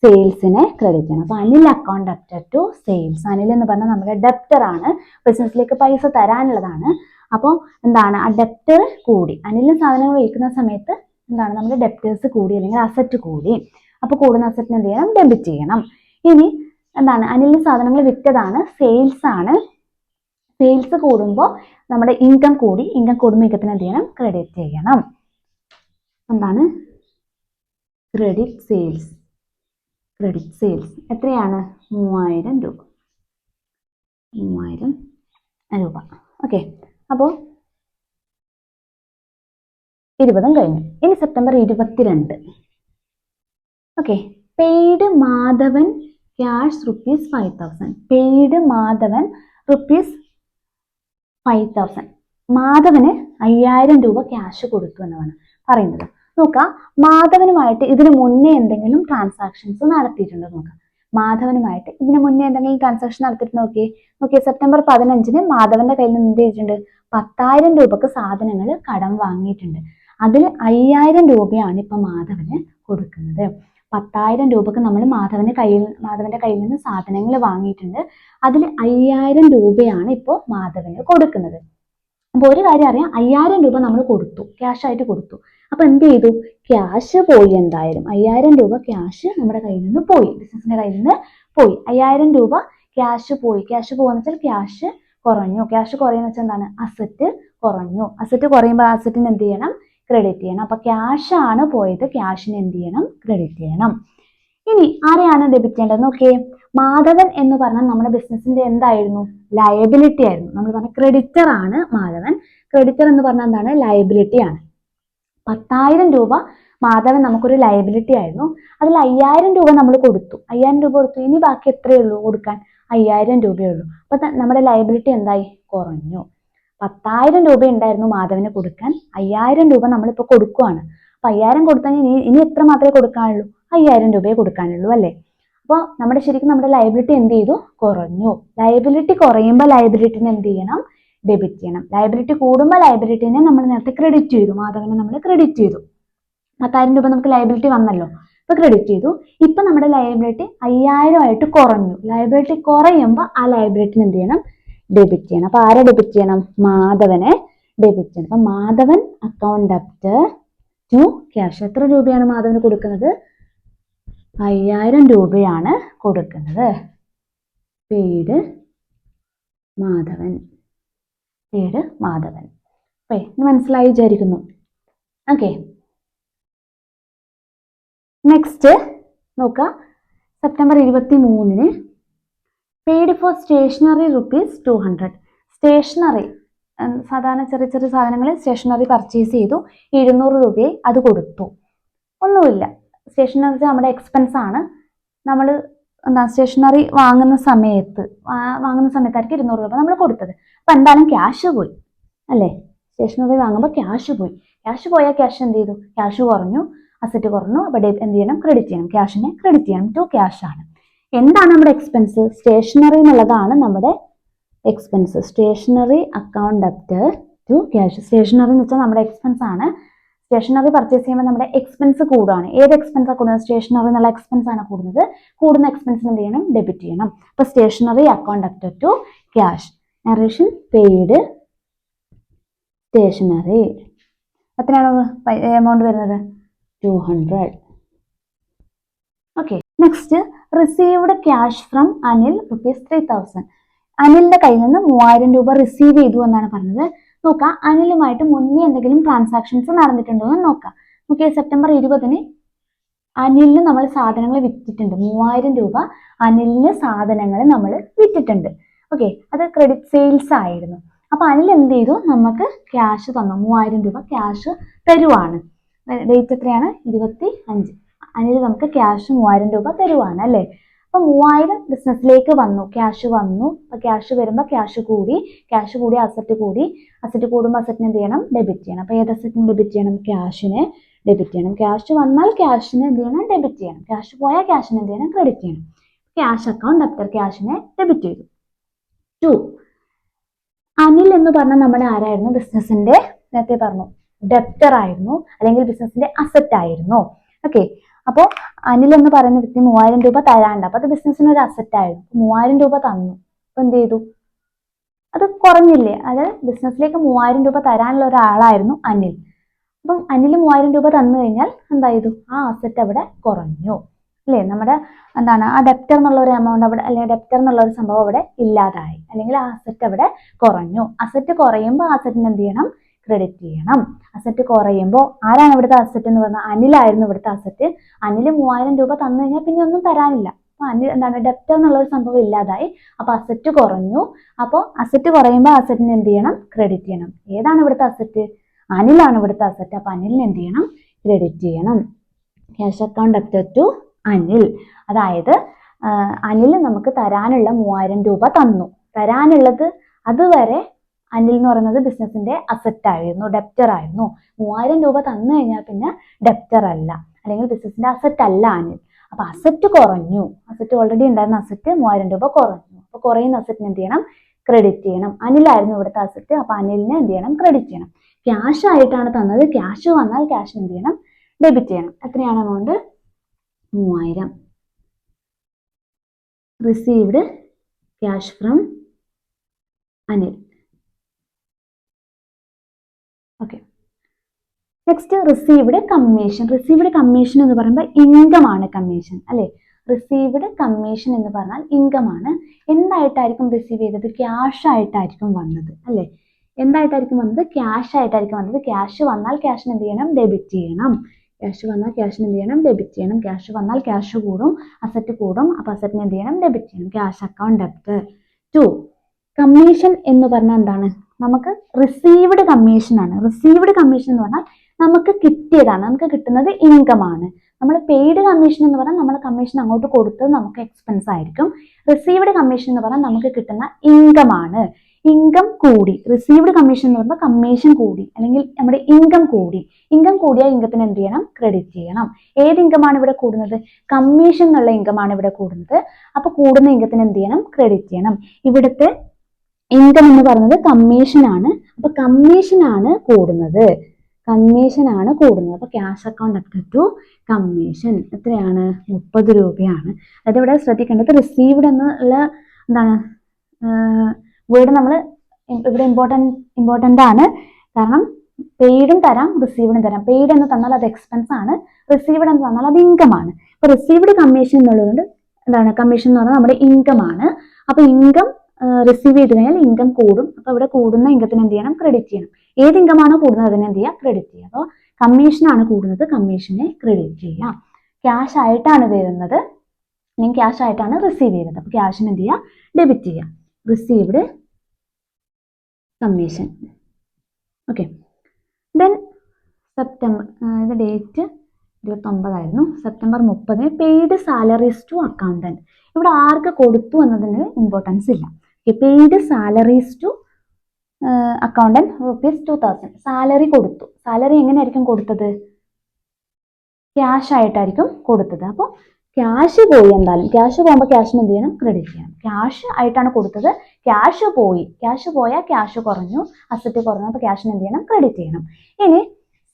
സെയിൽസിനെ ക്രെഡിറ്റ് ചെയ്യണം. അപ്പൊ Anil account debtor to sales. Anil എന്ന് പറഞ്ഞാൽ നമ്മുടെ ഡെപ്റ്റർ ആണ്, ബിസിനസ്സിലേക്ക് പൈസ തരാനുള്ളതാണ്. അപ്പോൾ എന്താണ് ആ ഡെപ്റ്റർ കൂടി, അനിലിന് സാധനങ്ങൾ വിൽക്കുന്ന സമയത്ത് എന്താണ് നമ്മുടെ ഡെപ്റ്റേഴ്സ് കൂടി അല്ലെങ്കിൽ അസറ്റ് കൂടി. അപ്പൊ കൂടുന്ന അസറ്റിന് എന്ത് ചെയ്യണം? ഡെബിറ്റ് ചെയ്യണം. ഇനി എന്താണ് അനിലിന് സാധനങ്ങൾ വിറ്റതാണ്, സെയിൽസ് ആണ്. സെയിൽസ് കൂടുമ്പോൾ നമ്മുടെ ഇൻകം കൂടി, ഇൻകം കൂടുമ്പോൾ ഇൻകത്തിന് എന്ത് ചെയ്യണം? ക്രെഡിറ്റ് ചെയ്യണം. എന്താണ് ക്രെഡിറ്റ് സെയിൽസ്. ക്രെഡിറ്റ് സെയിൽസ് എത്രയാണ്? 3000 രൂപ. 3000 രൂപ. ഓക്കെ, അപ്പോൾ 20 കഴിഞ്ഞു. ഇനി September 22. Okay, paid Madhavan cash ₹5,000. Paid Madhavan ₹5,000. Madhavan 5000 രൂപ ക്യാഷ് കൊടുത്തു എന്നാണ് പറയുന്നത്. നോക്കാം, മാധവനുമായിട്ട് ഇതിനു മുന്നേ എന്തെങ്കിലും ട്രാൻസാക്ഷൻസ് നടത്തിയിട്ടുണ്ടോ നോക്കാം. മാധവനുമായിട്ട് ഇതിനു മുന്നേ എന്തെങ്കിലും ട്രാൻസാക്ഷൻ നടത്തിയിട്ട് നോക്കിയേ സെപ്റ്റംബർ 15 മാധവന്റെ കയ്യിൽ നിന്ന് എന്ത് ചെയ്തിട്ടുണ്ട്? 10,000 രൂപക്ക് സാധനങ്ങൾ കടം വാങ്ങിയിട്ടുണ്ട്. അതിൽ 5000 രൂപയാണ് ഇപ്പൊ മാധവന് കൊടുക്കുന്നത്. 10,000 രൂപക്ക് നമ്മൾ മാധവന്റെ കയ്യിൽ നിന്ന് സാധനങ്ങൾ വാങ്ങിയിട്ടുണ്ട്. അതിൽ 5000 രൂപയാണ് ഇപ്പോൾ മാധവന് കൊടുക്കുന്നത്. അപ്പൊ ഒരു കാര്യം അറിയാം, 5000 രൂപ നമ്മൾ കൊടുത്തു, ക്യാഷ് ആയിട്ട് കൊടുത്തു. അപ്പൊ എന്ത് ചെയ്തു? ക്യാഷ് പോയി. എന്തായാലും 5000 രൂപ ക്യാഷ് നമ്മുടെ കയ്യിൽ നിന്ന് പോയി, ബിസിനസിന്റെ കയ്യിൽ നിന്ന് പോയി. 5000 രൂപ ക്യാഷ് പോയി. ക്യാഷ് പോകുന്ന വെച്ചാൽ ക്യാഷ് കുറഞ്ഞു. ക്യാഷ് കുറയുന്ന വെച്ചാൽ എന്താണ്? അസറ്റ് കുറഞ്ഞു. അസറ്റ് കുറയുമ്പോൾ അസറ്റിന് എന്ത് ചെയ്യണം? ക്രെഡിറ്റ് ചെയ്യണം. അപ്പൊ ക്യാഷ് ആണ് പോയത്, ക്യാഷിന് എന്ത് ചെയ്യണം? ക്രെഡിറ്റ് ചെയ്യണം. ഇനി ആരെയാണ് ഡെബിറ്റ് ചെയ്യേണ്ടത്? നോക്കിയേ, മാധവൻ എന്ന് പറഞ്ഞാൽ നമ്മുടെ ബിസിനസിന്റെ എന്തായിരുന്നു? ലയബിലിറ്റി ആയിരുന്നു. നമ്മൾ പറഞ്ഞ ക്രെഡിറ്റർ ആണ് മാധവൻ. ക്രെഡിറ്റർ എന്ന് പറഞ്ഞാൽ എന്താണ്? ലയബിലിറ്റി ആണ്. 10,000 രൂപ മാധവൻ നമുക്കൊരു ലയബിലിറ്റി ആയിരുന്നു. അതിൽ 5000 രൂപ നമ്മൾ കൊടുത്തു. 5000 രൂപ കൊടുത്തു. ഇനി ബാക്കി എത്രയേ ഉള്ളൂ കൊടുക്കാൻ? 5000 രൂപയേ ഉള്ളൂ. അപ്പൊ നമ്മുടെ ലയബിലിറ്റി എന്തായി? കുറഞ്ഞു. 10,000 രൂപ ഉണ്ടായിരുന്നു മാധവന് കൊടുക്കാൻ, 5000 രൂപ നമ്മളിപ്പോൾ കൊടുക്കുവാണ്. അപ്പൊ 5000 കൊടുത്താൽ ഇനി എത്ര മാത്രമേ കൊടുക്കാനുള്ളൂ? 5000 രൂപയെ കൊടുക്കാനുള്ളൂ അല്ലേ? അപ്പോൾ ശരിക്കും നമ്മുടെ ലയബിലിറ്റി എന്ത് ചെയ്തു? കുറഞ്ഞു. ലയബിലിറ്റി കുറയുമ്പോൾ ലയബിലിറ്റിനെ എന്ത് ചെയ്യണം? ഡെബിറ്റ് ചെയ്യണം. ലയബിലിറ്റി കൂടുമ്പോൾ ലയബിലിറ്റിനെ നമ്മൾ നേരത്തെ ക്രെഡിറ്റ് ചെയ്തു. മാധവനെ നമ്മൾ ക്രെഡിറ്റ് ചെയ്തു. 10,000 രൂപ നമുക്ക് ലയബിലിറ്റി വന്നല്ലോ, ഇപ്പൊ ക്രെഡിറ്റ് ചെയ്തു. ഇപ്പൊ നമ്മുടെ ലയബിലിറ്റി 5000 ആയിട്ട് കുറഞ്ഞു. ലയബിലിറ്റി കുറയുമ്പോൾ ആ ലയബിലിറ്റിനെ എന്ത് ചെയ്യണം? ഡെബിറ്റ് ചെയ്യണം. അപ്പൊ ആരെ ഡെബിറ്റ് ചെയ്യണം? മാധവനെ ഡെബിറ്റ് ചെയ്യണം. അപ്പൊ Madhavan account debit to cash. എത്ര രൂപയാണ് മാധവന് കൊടുക്കുന്നത്? 5000 രൂപയാണ് കൊടുക്കുന്നത്. പെയ്ഡ് മാധവൻ. പെയ്ഡ് മാധവൻ. മനസ്സിലായി വിചാരിക്കുന്നു. ഓക്കെ, നെക്സ്റ്റ് നോക്കാം. September 23 paid for stationery ₹200. Stationery സാധാരണ ചെറിയ ചെറിയ സാധനങ്ങൾ സ്റ്റേഷനറി പർച്ചേസ് ചെയ്തു. 200 രൂപയെ അത് കൊടുത്തു. ഒന്നുമില്ല, സ്റ്റേഷനറി നമ്മുടെ എക്സ്പെൻസ് ആണ്. നമ്മൾ സ്റ്റേഷനറി വാങ്ങുന്ന സമയത്തായിരിക്കും 200 രൂപ നമ്മൾ കൊടുത്തത്. അപ്പൊ എന്തായാലും ക്യാഷ് പോയി അല്ലേ? സ്റ്റേഷനറി വാങ്ങുമ്പോൾ ക്യാഷ് പോയി. ക്യാഷ് പോയാൽ ക്യാഷ് എന്ത് ചെയ്തു? ക്യാഷ് കുറഞ്ഞു, അസറ്റ് കുറഞ്ഞു. അപ്പൊ എന്ത് ചെയ്യണം? ക്രെഡിറ്റ് ചെയ്യണം. ക്യാഷിനെ ക്രെഡിറ്റ് ചെയ്യണം. ടു ക്യാഷ് ആണ്. എന്താണ് നമ്മുടെ എക്സ്പെൻസ്? സ്റ്റേഷനറി എന്നുള്ളതാണ് നമ്മുടെ expense. Stationery account debit to cash. Stationery എന്ന് വെച്ചാൽ നമ്മുടെ എക്സ്പെൻസ് ആണ്. സ്റ്റേഷനറി പർച്ചേസ് ചെയ്യുമ്പോൾ നമ്മുടെ എക്സ്പെൻസ് കൂടുകയാണ്. ഏത് എക്സ്പെൻസാണ് കൂടുന്നത്? സ്റ്റേഷനറി എന്നുള്ള എക്സ്പെൻസ് ആണ് കൂടുന്നത്. കൂടുന്ന എക്സ്പെൻസിന് എന്ത് ചെയ്യണം? ഡെബിറ്റ് ചെയ്യണം. അപ്പൊ stationery account debit to cash. Narration paid stationery. എത്രയാണ് എമൗണ്ട് വരുന്നത്? 200. Okay, next received cash from Anil ₹3,000. അനിലിന്റെ കയ്യിൽ നിന്ന് 3000 രൂപ റിസീവ് ചെയ്തു എന്നാണ് പറഞ്ഞത്. നോക്കാം, അനിലുമായിട്ട് മുന്നേ എന്തെങ്കിലും ട്രാൻസാക്ഷൻസ് നടന്നിട്ടുണ്ടോ എന്ന് നോക്കാം. നോക്കിയാൽ സെപ്റ്റംബർ 20 അനിലിന് നമ്മൾ സാധനങ്ങൾ വിറ്റിട്ടുണ്ട്. 3000 രൂപ അനിലിന് സാധനങ്ങൾ നമ്മൾ വിറ്റിട്ടുണ്ട്. ഓക്കെ, അത് ക്രെഡിറ്റ് സെയിൽസ് ആയിരുന്നു. അപ്പൊ അനിൽ എന്ത് ചെയ്തു? നമുക്ക് ക്യാഷ് തന്നു. 3000 രൂപ ക്യാഷ് തരുവാണ്. ഡേറ്റ് എത്രയാണ്? 25. അനിൽ നമുക്ക് ക്യാഷ് 3000 രൂപ തരുവാണ് അല്ലേ? അപ്പൊ 3000 ബിസിനസ്സിലേക്ക് വന്നു, ക്യാഷ് വന്നു. അപ്പൊ ക്യാഷ് വരുമ്പോൾ ക്യാഷ് കൂടി അസറ്റ് കൂടുമ്പോൾ അസറ്റിന് എന്ത് ചെയ്യണം? ഡെബിറ്റ് ചെയ്യണം. അപ്പൊ ഏത് അസറ്റിന് ഡെബിറ്റ് ചെയ്യണം? ക്യാഷിനെ ഡെബിറ്റ് ചെയ്യണം. ക്യാഷ് വന്നാൽ ക്യാഷിനെ എന്ത് ചെയ്യണം? ഡെബിറ്റ് ചെയ്യണം. ക്യാഷ് പോയാൽ ക്യാഷിനെ എന്ത് ചെയ്യണം? ക്രെഡിറ്റ് ചെയ്യണം. ക്യാഷ് അക്കൗണ്ട് ഡെപ്റ്റർ ക്യാഷിനെ ഡെബിറ്റ് ചെയ്തു. 2, അനിൽ എന്ന് പറഞ്ഞാൽ നമ്മുടെ ആരായിരുന്നു? ബിസിനസിന്റെ നേരത്തെ പറഞ്ഞു ഡെപ്റ്റർ ആയിരുന്നു, അല്ലെങ്കിൽ ബിസിനസിന്റെ അസറ്റ് ആയിരുന്നു. ഓക്കെ, അപ്പോൾ അനിൽ എന്ന് പറയുന്ന വ്യക്തി 3000 രൂപ തരാണ്ട്, അപ്പൊ അത് ബിസിനസിന് ഒരു അസറ്റ് ആയിരുന്നു. 3000 രൂപ തന്നു, അപ്പൊ എന്ത് ചെയ്തു? അത് കുറഞ്ഞില്ലേ? അത് ബിസിനസ്സിലേക്ക് 3000 രൂപ തരാനുള്ള ഒരാളായിരുന്നു അനിൽ. അപ്പം അനിൽ 3000 രൂപ തന്നു കഴിഞ്ഞാൽ എന്തായത്? ആ അസറ്റ് അവിടെ കുറഞ്ഞു അല്ലേ? നമ്മുടെ എന്താണ് ആ ഡെപ്റ്റർ എന്നുള്ള ഒരു എമൗണ്ട് അവിടെ, അല്ലെങ്കിൽ ഡെപ്റ്റർ എന്നുള്ള ഒരു സംഭവം അവിടെ ഇല്ലാതായി, അല്ലെങ്കിൽ ആ അസറ്റ് അവിടെ കുറഞ്ഞു. അസറ്റ് കുറയുമ്പോൾ ആ അസറ്റിന് എന്ത് ചെയ്യണം? ക്രെഡിറ്റ് ചെയ്യണം. അസറ്റ് കുറയുമ്പോൾ ആരാണ് ഇവിടുത്തെ അസറ്റ് എന്ന് പറഞ്ഞാൽ? അനിലായിരുന്നു ഇവിടുത്തെ അസറ്റ്. അനിൽ 3000 രൂപ തന്നു കഴിഞ്ഞാൽ പിന്നെ ഒന്നും തരാനില്ല. അപ്പൊ അനിൽ എന്താണ്? ഡെപ്റ്റർ എന്നുള്ള ഒരു സംഭവം ഇല്ലാതായി, അപ്പൊ അസറ്റ് കുറഞ്ഞു. അപ്പോൾ അസറ്റ് കുറയുമ്പോൾ അസറ്റിന് എന്ത് ചെയ്യണം? ക്രെഡിറ്റ് ചെയ്യണം. ഏതാണ് ഇവിടുത്തെ അസറ്റ്? അനിലാണ് ഇവിടുത്തെ അസറ്റ്. അപ്പൊ അനിലിന് എന്ത് ചെയ്യണം? ക്രെഡിറ്റ് ചെയ്യണം. Cash account debtor to Anil. അതായത് അനിൽ നമുക്ക് തരാനുള്ള 3000 രൂപ തന്നു. തരാനുള്ളത് അതുവരെ അനിൽ എന്ന് പറയുന്നത് ബിസിനസിന്റെ അസറ്റ് ആയിരുന്നു, ഡെപ്റ്റർ ആയിരുന്നു. 3000 രൂപ തന്നു കഴിഞ്ഞാൽ പിന്നെ ഡെപ്റ്റർ അല്ല, അല്ലെങ്കിൽ ബിസിനസിന്റെ അസറ്റ് അല്ല അനിൽ. അപ്പൊ അസറ്റ് കുറഞ്ഞു. അസറ്റ് ഓൾറെഡി ഉണ്ടായിരുന്ന അസറ്റ് 3000 രൂപ കുറഞ്ഞു. അപ്പൊ കുറയുന്ന അസറ്റിന് എന്ത് ചെയ്യണം? ക്രെഡിറ്റ് ചെയ്യണം. അനിലായിരുന്നു ഇവിടുത്തെ അസറ്റ്, അപ്പൊ അനിലിനെ എന്ത് ചെയ്യണം? ക്രെഡിറ്റ് ചെയ്യണം. ക്യാഷ് ആയിട്ടാണ് തന്നത്. ക്യാഷ് വന്നാൽ ക്യാഷ് എന്ത് ചെയ്യണം? ഡെബിറ്റ് ചെയ്യണം. എത്രയാണ് amount? 3000. Received cash from Anil. Okay, next received commission. Received commission എന്ന് പറയുമ്പോൾ ഇൻകം ആണ്, കമ്മീഷൻ അല്ലെ? റിസീവ്ഡ് കമ്മീഷൻ എന്ന് പറഞ്ഞാൽ ഇൻകം ആണ്. എന്തായിട്ടായിരിക്കും റിസീവ് ചെയ്തത്? ക്യാഷ് ആയിട്ടായിരിക്കും വന്നത് അല്ലെ? എന്തായിട്ടായിരിക്കും വന്നത്? ക്യാഷ് ആയിട്ടായിരിക്കും വന്നത്. ക്യാഷ് വന്നാൽ ക്യാഷിന് എന്ത് ചെയ്യണം? ഡെബിറ്റ് ചെയ്യണം. ക്യാഷ് വന്നാൽ ക്യാഷിന് എന്ത് ചെയ്യണം? ഡെബിറ്റ് ചെയ്യണം. ക്യാഷ് വന്നാൽ ക്യാഷ് കൂടും, അസറ്റ് കൂടും. അപ്പൊ അസറ്റിന് എന്ത് ചെയ്യണം? ഡെബിറ്റ് ചെയ്യണം. Cash account debtor. 2, കമ്മീഷൻ എന്ന് പറഞ്ഞാൽ എന്താണ്? നമുക്ക് റിസീവ്ഡ് കമ്മീഷൻ ആണ്. റിസീവ്ഡ് കമ്മീഷൻ എന്ന് പറഞ്ഞാൽ നമുക്ക് കിട്ടിയതാണ്, നമുക്ക് കിട്ടുന്നത് ഇൻകം ആണ്. നമ്മൾ പെയ്ഡ് കമ്മീഷൻ എന്ന് പറഞ്ഞാൽ നമ്മൾ കമ്മീഷൻ അങ്ങോട്ട് കൊടുത്തത് നമുക്ക് എക്സ്പെൻസ് ആയിരിക്കും. റിസീവ്ഡ് കമ്മീഷൻ എന്ന് പറഞ്ഞാൽ നമുക്ക് കിട്ടുന്ന ഇൻകം ആണ്. ഇൻകം കൂടി, റിസീവ്ഡ് കമ്മീഷൻ എന്ന് പറയുമ്പോൾ കമ്മീഷൻ കൂടി, അല്ലെങ്കിൽ നമ്മുടെ ഇൻകം കൂടി. ഇൻകം കൂടിയ ഇൻകത്തിന് എന്ത് ചെയ്യണം? ക്രെഡിറ്റ് ചെയ്യണം. ഏത് ഇൻകമാണ് ഇവിടെ കൂടുന്നത്? കമ്മീഷൻ എന്നുള്ള ഇൻകമാണ് ഇവിടെ കൂടുന്നത്. അപ്പൊ കൂടുന്ന ഇൻകത്തിന് എന്ത് ചെയ്യണം? ക്രെഡിറ്റ് ചെയ്യണം. ഇവിടുത്തെ ഇൻകം എന്ന് പറയുന്നത് കമ്മീഷൻ ആണ്. അപ്പൊ കമ്മീഷൻ ആണ് കൂടുന്നത്, കമ്മീഷൻ ആണ് കൂടുന്നത്. അപ്പൊ cash account debtor to commission. എത്രയാണ്? 30 രൂപയാണ്. അതായത് ഇവിടെ ശ്രദ്ധിക്കേണ്ടത് റിസീവ്ഡ് എന്നുള്ള എന്താണ് വേർഡ് നമ്മൾ ഇവിടെ ഇമ്പോർട്ടൻ്റ് ആണ്. കാരണം പെയ്ഡും തരാം, റിസീവ്ഡും തരാം. പെയ്ഡ് എന്ന് തന്നാൽ അത് എക്സ്പെൻസ് ആണ്, റിസീവ്ഡ് എന്ന് തന്നാൽ അത് ഇൻകം ആണ്. അപ്പൊ റിസീവ്ഡ് കമ്മീഷൻ എന്നുള്ളതുകൊണ്ട് എന്താണ്? കമ്മീഷൻ എന്ന് പറഞ്ഞാൽ നമ്മുടെ ഇൻകം ആണ്. അപ്പൊ ഇൻകം റിസീവ് ചെയ്ത് കഴിഞ്ഞാൽ ഇൻകം കൂടും. അപ്പൊ ഇവിടെ കൂടുന്ന ഇൻകത്തിന് എന്ത് ചെയ്യണം? ക്രെഡിറ്റ് ചെയ്യണം. ഏത് ഇൻകം ആണോ കൂടുന്നത് അതിനെ എന്ത് ചെയ്യുക? ക്രെഡിറ്റ് ചെയ്യുക. അപ്പോൾ കമ്മീഷൻ ആണ് കൂടുന്നത്, കമ്മീഷനെ ക്രെഡിറ്റ് ചെയ്യാം. ക്യാഷ് ആയിട്ടാണ് വരുന്നത്, അല്ലെങ്കിൽ ക്യാഷ് ആയിട്ടാണ് റിസീവ് ചെയ്യുന്നത്. അപ്പൊ ക്യാഷിന് എന്ത് ചെയ്യുക? ഡെബിറ്റ് ചെയ്യാം. Received commission. Okay, then September, ഇത് ഡേറ്റ് 29 ആയിരുന്നു. September 30 paid salaries to accountant. ഇവിടെ ആർക്ക് കൊടുത്തു എന്നതിന് ഇമ്പോർട്ടൻസ് ഇല്ല. Paid salaries to accountant ₹2000. Salary കൊടുത്തു. സാലറി എങ്ങനെയായിരിക്കും കൊടുത്തത്? ക്യാഷ് ആയിട്ടായിരിക്കും കൊടുത്തത്. അപ്പോൾ ക്യാഷ് പോയി, എന്തായാലും ക്യാഷ് പോകുമ്പോൾ ക്യാഷിന് എന്ത് ചെയ്യണം? ക്രെഡിറ്റ് ചെയ്യണം. ക്യാഷ് ആയിട്ടാണ് കൊടുത്തത്, ക്യാഷ് പോയി, ക്യാഷ് പോയാൽ ക്യാഷ് കുറഞ്ഞു, അസറ്റ് കുറഞ്ഞു. അപ്പോൾ ക്യാഷിന് എന്ത് ചെയ്യണം? ക്രെഡിറ്റ് ചെയ്യണം. ഇനി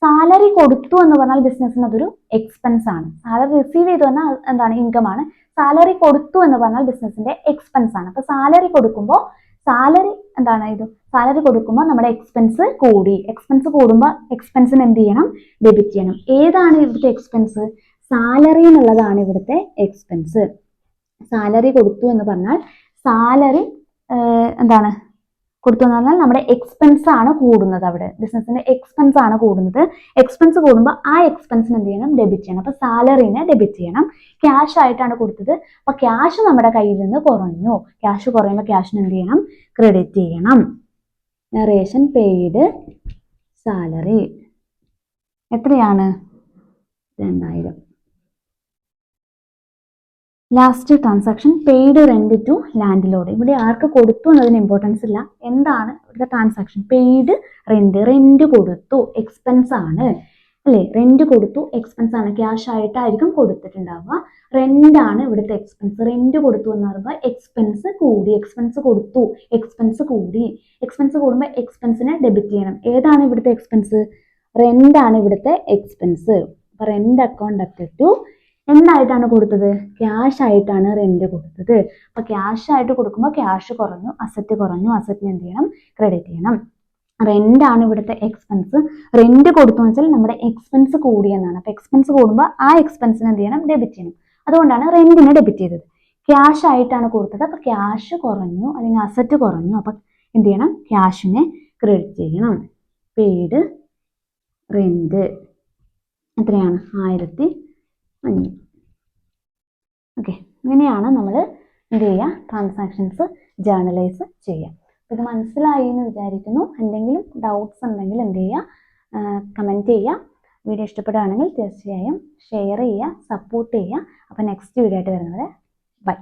സാലറി കൊടുത്തു എന്ന് പറഞ്ഞാൽ ബിസിനസ്സിന് അതൊരു എക്സ്പെൻസ് ആണ്. സാലറി റിസീവ് ചെയ്തു പറഞ്ഞാൽ എന്താണ്? ഇൻകം ആണ്. സാലറി കൊടുത്തു എന്ന് പറഞ്ഞാൽ ബിസിനസിന്റെ എക്സ്പെൻസ് ആണ്. അപ്പൊ സാലറി കൊടുക്കുമ്പോൾ സാലറി എന്താണ്? ഇത് സാലറി കൊടുക്കുമ്പോൾ നമ്മുടെ എക്സ്പെൻസ് കൂടി. എക്സ്പെൻസ് കൂടുമ്പോൾ എക്സ്പെൻസിന് എന്ത് ചെയ്യണം? ഡെബിറ്റ് ചെയ്യണം. ഏതാണ് ഇവിടുത്തെ എക്സ്പെൻസ്? സാലറി എന്നുള്ളതാണ് ഇവിടുത്തെ എക്സ്പെൻസ്. സാലറി കൊടുത്തു എന്ന് പറഞ്ഞാൽ സാലറി എന്താണ് കൊടുത്തു എന്ന് പറഞ്ഞാൽ നമ്മുടെ എക്സ്പെൻസ് ആണ് കൂടുന്നത്. അവിടെ ബിസിനസിന്റെ എക്സ്പെൻസ് ആണ് കൂടുന്നത്. എക്സ്പെൻസ് കൂടുമ്പോൾ ആ എക്സ്പെൻസിന് എന്ത് ചെയ്യണം? ഡെബിറ്റ് ചെയ്യണം. അപ്പൊ സാലറിനെ ഡെബിറ്റ് ചെയ്യണം. ക്യാഷ് ആയിട്ടാണ് കൊടുത്തത്, അപ്പൊ ക്യാഷ് നമ്മുടെ കയ്യിൽ നിന്ന് കുറഞ്ഞു. ക്യാഷ് കുറയുമ്പോൾ ക്യാഷിന് എന്ത് ചെയ്യണം? ക്രെഡിറ്റ് ചെയ്യണം. നറേഷൻ പെയ്ഡ് സാലറി എത്രയാണ്? 2000. Last transaction paid rent to landlord. ഇവിടെ ആർക്ക് കൊടുത്തു എന്നതിന് ഇമ്പോർട്ടൻസ് ഇല്ല. എന്താണ് ഇവിടുത്തെ ട്രാൻസാക്ഷൻ? പെയ്ഡ് റെന്റ്, റെന്റ് കൊടുത്തു, എക്സ്പെൻസ് ആണ്. അല്ലേ? റെന്റ് കൊടുത്തു, എക്സ്പെൻസ് ആണ്, ക്യാഷ് ആയിട്ടായിരിക്കും കൊടുത്തിട്ടുണ്ടാവുക. റെന്റ് ആണ് ഇവിടുത്തെ എക്സ്പെൻസ്. റെന്റ് കൊടുത്തു എന്ന് പറയുമ്പോൾ എക്സ്പെൻസ് കൂടി, എക്സ്പെൻസ് കൊടുത്തു, എക്സ്പെൻസ് കൂടി. എക്സ്പെൻസ് കൂടുമ്പോൾ എക്സ്പെൻസിനെ ഡെബിറ്റ് ചെയ്യണം. ഏതാണ് ഇവിടുത്തെ എക്സ്പെൻസ്? റെന്റ് ആണ് ഇവിടുത്തെ എക്സ്പെൻസ്. അപ്പൊ റെന്റ് അക്കൗണ്ട് ഡെബിറ്റ് ടു എന്തായിട്ടാണ് കൊടുത്തത്? ക്യാഷ് ആയിട്ടാണ് റെന്റ് കൊടുത്തത്. അപ്പൊ ക്യാഷ് ആയിട്ട് കൊടുക്കുമ്പോൾ ക്യാഷ് കുറഞ്ഞു, അസറ്റ് കുറഞ്ഞു, അസറ്റിന് എന്ത് ചെയ്യണം? ക്രെഡിറ്റ് ചെയ്യണം. റെന്റ് ആണ് ഇവിടുത്തെ എക്സ്പെൻസ്. റെന്റ് കൊടുത്തു എന്ന് വെച്ചാൽ നമ്മുടെ എക്സ്പെൻസ് കൂടിയെന്നാണ്. അപ്പൊ എക്സ്പെൻസ് കൂടുമ്പോൾ ആ എക്സ്പെൻസിന് എന്ത് ചെയ്യണം? ഡെബിറ്റ് ചെയ്യണം. അതുകൊണ്ടാണ് റെന്റിനെ ഡെബിറ്റ് ചെയ്തത്. ക്യാഷ് ആയിട്ടാണ് കൊടുത്തത്. അപ്പൊ ക്യാഷ് കുറഞ്ഞു, അല്ലെങ്കിൽ അസറ്റ് കുറഞ്ഞു. അപ്പൊ എന്ത് ചെയ്യണം? ക്യാഷിനെ ക്രെഡിറ്റ് ചെയ്യണം. പെയ്ഡ് റെന്റ് എത്രയാണ്? 1500. ഓക്കെ, ഇങ്ങനെയാണ് നമ്മൾ എന്ത് ചെയ്യുക? ട്രാൻസാക്ഷൻസ് ജേർണലൈസ് ചെയ്യുക. ഇത് മനസ്സിലായി എന്ന് വിചാരിക്കുന്നു. എന്തെങ്കിലും ഡൗട്ട്സ് ഉണ്ടെങ്കിൽ എന്ത് ചെയ്യുക? കമൻറ്റ് ചെയ്യുക. വീഡിയോ ഇഷ്ടപ്പെടുകയാണെങ്കിൽ തീർച്ചയായും ഷെയർ ചെയ്യുക, സപ്പോർട്ട് ചെയ്യുക. അപ്പോൾ നെക്സ്റ്റ് വീഡിയോ ആയിട്ട് വരുന്നത് ബൈ.